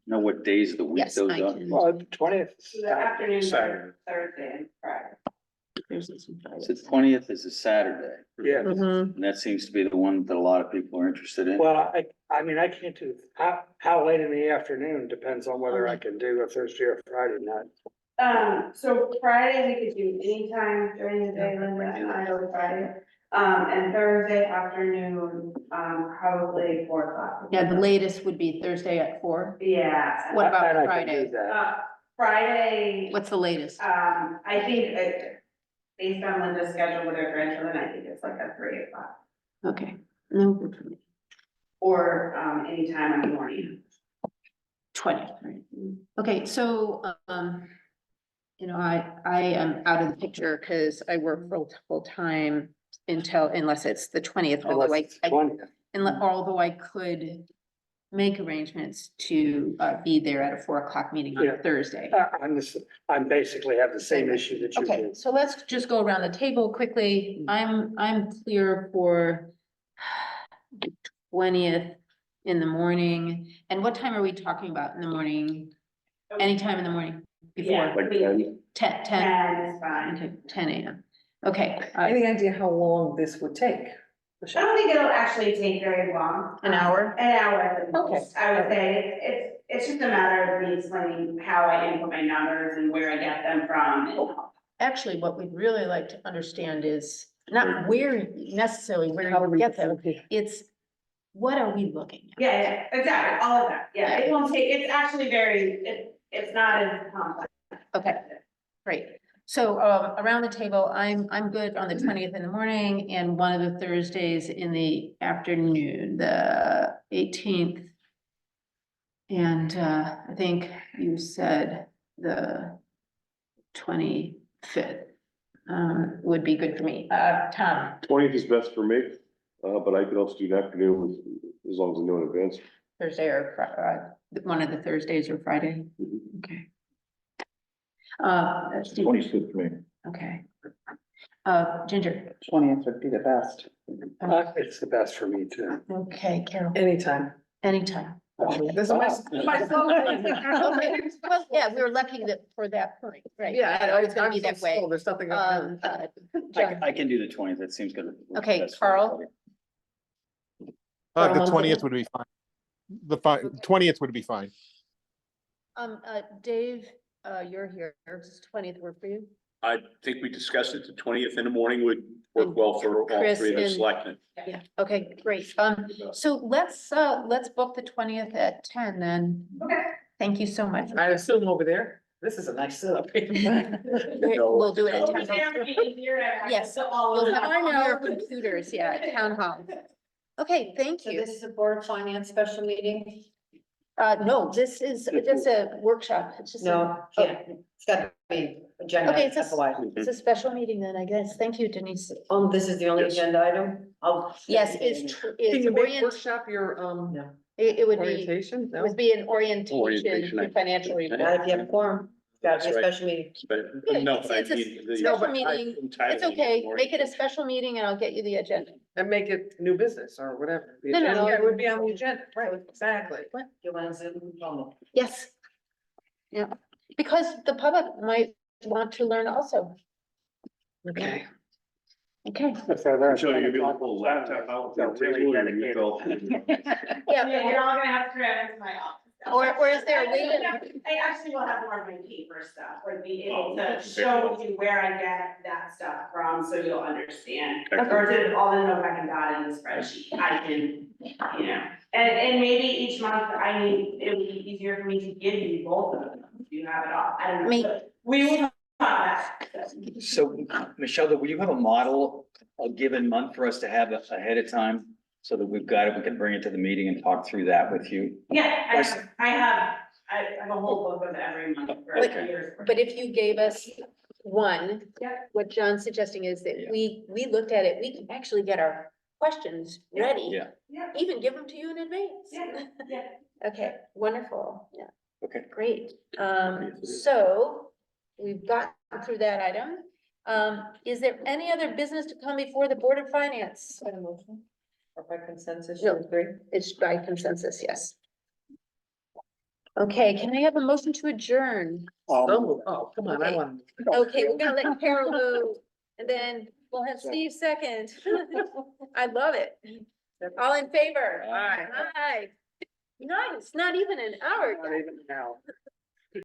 M: know what days of the week
E: Yes,
M: those
E: I
M: are?
E: can.
R: Well, the 20th.
H: The afternoons
R: Saturday.
H: are Thursday and Friday.
E: Thursdays and Fridays.
M: So the 20th is a Saturday,
R: Yeah.
E: Mhm.
M: and that seems to be the one that a lot of people are interested in.
R: Well, I mean, I can't do, how late in the afternoon depends on whether I can do a Thursday or Friday night.
H: So Friday, we could do anytime during the day, Linda and I over Friday. And Thursday afternoon, probably 4 o'clock.
E: Yeah, the latest would be Thursday at 4.
H: Yeah.
E: What about
R: And I can
E: Friday?
R: do that.
H: Friday,
E: What's the latest?
H: I think based on Linda's schedule with her grandchildren, I think it's like at 3 o'clock.
E: Okay, no, good for me.
H: Or, anytime in the morning.
E: 20th, right? Okay, so, I am out of the picture because I work full time unless it's the 20th, although although I could make arrangements to be there at a 4 o'clock meeting on
R: Yeah.
E: Thursday.
R: I'm basically have the same issue that you
E: Okay,
R: do.
E: so let's just go around the table quickly. I'm clear for 20th in the morning. And what time are we talking about in the morning? Anytime in the morning before?
H: Yeah,
M: Like 10?
E: 10.
H: 10 is fine.
E: Okay, 10 a.m. Okay,
O: Any idea how long this would take?
H: I don't think it'll actually take very long.
E: An hour?
H: An hour at the
O: Okay.
H: most. I would say it's just a matter of me explaining how I input my numbers and where I get them from.
E: actually, what we'd really like to understand is not necessarily where you get them. It's what are we looking at?
H: Yeah, exactly, all of that. Yeah, it won't take, it's actually it's not as complex.
E: Okay, great. So, around the table, I'm good on the 20th in the morning and one of the Thursdays in the afternoon, the 18th. And, I think you said the 25th, would be good for me. Tom,
G: 20th is best for me, but I could also do an afternoon as long as I know in advance.
E: Thursday or one of the Thursdays or Friday? Okay. Steve,
P: 20's good for me.
E: okay. Ginger.
O: 20th would be the best.
R: It's the best for me too.
E: Okay, Carol.
O: Anytime.
E: Anytime.
O: This is my son.
E: Okay, well, yeah, we were lucky that for that point, right?
O: Yeah.
E: I know it's gonna be
O: I'm
E: that
O: so
E: way.
O: slow, there's something. up there.
E: John.
M: I can do the 20th. That seems good.
E: Okay,
M: That's
E: Carl?
Q: The
C: Month.
Q: 20th would be fine. The 20th would be fine.
E: Dave, you're here. Does 20th work for you?
A: I think we discussed it, the 20th in the morning would work well for all
E: Chris
A: three of the
E: and-
A: selectmen.
E: Yeah, okay, great. So let's book the 20th at 10 then.
H: Okay.
E: Thank you so much.
O: I assume over there, this is a nice setup.
E: We'll do it at
H: It'll be
E: 10.
H: very easier to access
E: Yes,
H: all
E: you'll
H: of
E: have
H: that.
E: all your computers, yeah, at town hall. Okay, thank
K: So
E: you.
K: this is a board of finance special meeting?
E: No, this is just a workshop. It's just.
K: No, yeah, it's got to be agenda.
E: Okay, it's
K: otherwise.
E: It's a special meeting then, I guess. Thank you, Denise.
K: This is the only
A: Yes.
K: agenda item?
E: Yes,
O: Can
E: it's
O: you make
E: orient,
O: workshop your,
K: No.
E: it would be,
O: orientation?
E: it
O: No?
E: would be an orientation
A: Orientation,
E: to financial report.
K: Not if you have a quorum, got to be a
A: That's right.
K: special meeting.
A: But no,
E: It's
A: I
E: a
A: mean. the-
E: special
A: I-
E: meeting.
A: entirely
E: It's okay.
A: more-
E: Make it a special meeting and I'll get you the agenda.
O: And make it new business or whatever. The
E: No, no,
O: agenda,
E: no.
O: yeah, it would be on the agenda, right, exactly.
K: You want to Zoom?
E: Yes. Yeah, because the public might want to learn also.
O: Okay.
E: Okay.
G: Michelle, you're gonna be able to pull a laptop out.
R: They're really dedicated.
E: Yeah,
H: You're all gonna have to grab into my office.
E: or is there a way to?
H: I actually will have more of my paper stuff, like be able
A: Oh,
H: to
A: okay.
H: show you where I get that stuff from, so you'll understand.
A: Okay.
H: Or to all the notes I can dot in the spreadsheet, I can, you know, and maybe each month it would be easier for me to give you both of them, if you have it all, I don't know.
E: Me.
H: But we will talk about that.
M: So, Michelle, will you have a model, a given month for us to have ahead of time? So that we've got it, we can bring it to the meeting and talk through that with you.
H: Yeah, I have a whole book of every month for
E: Okay.
H: years.
E: But if you gave us one,
H: Yeah.
E: what John's suggesting is that
M: Yeah.
E: we looked at it, we can actually get our questions ready.
M: Yeah.
H: Yeah.
E: Even give them to you in advance.
H: Yeah, yeah.
E: Okay, wonderful, yeah.
M: Okay.
E: Great, so we've gotten through that item. Is there any other business to come before the Board of Finance?
K: Or by consensus,
E: No.
K: you agree?
E: It's by consensus, yes. Okay, can I have a motion to adjourn?
O: Oh, come on, I
E: Okay.
O: want.
E: Okay, we're gonna let Carol go, and then we'll have Steve second. I love it. All in favor?
O: Aye.
E: Aye. Nice, not even an hour.
R: Not even now.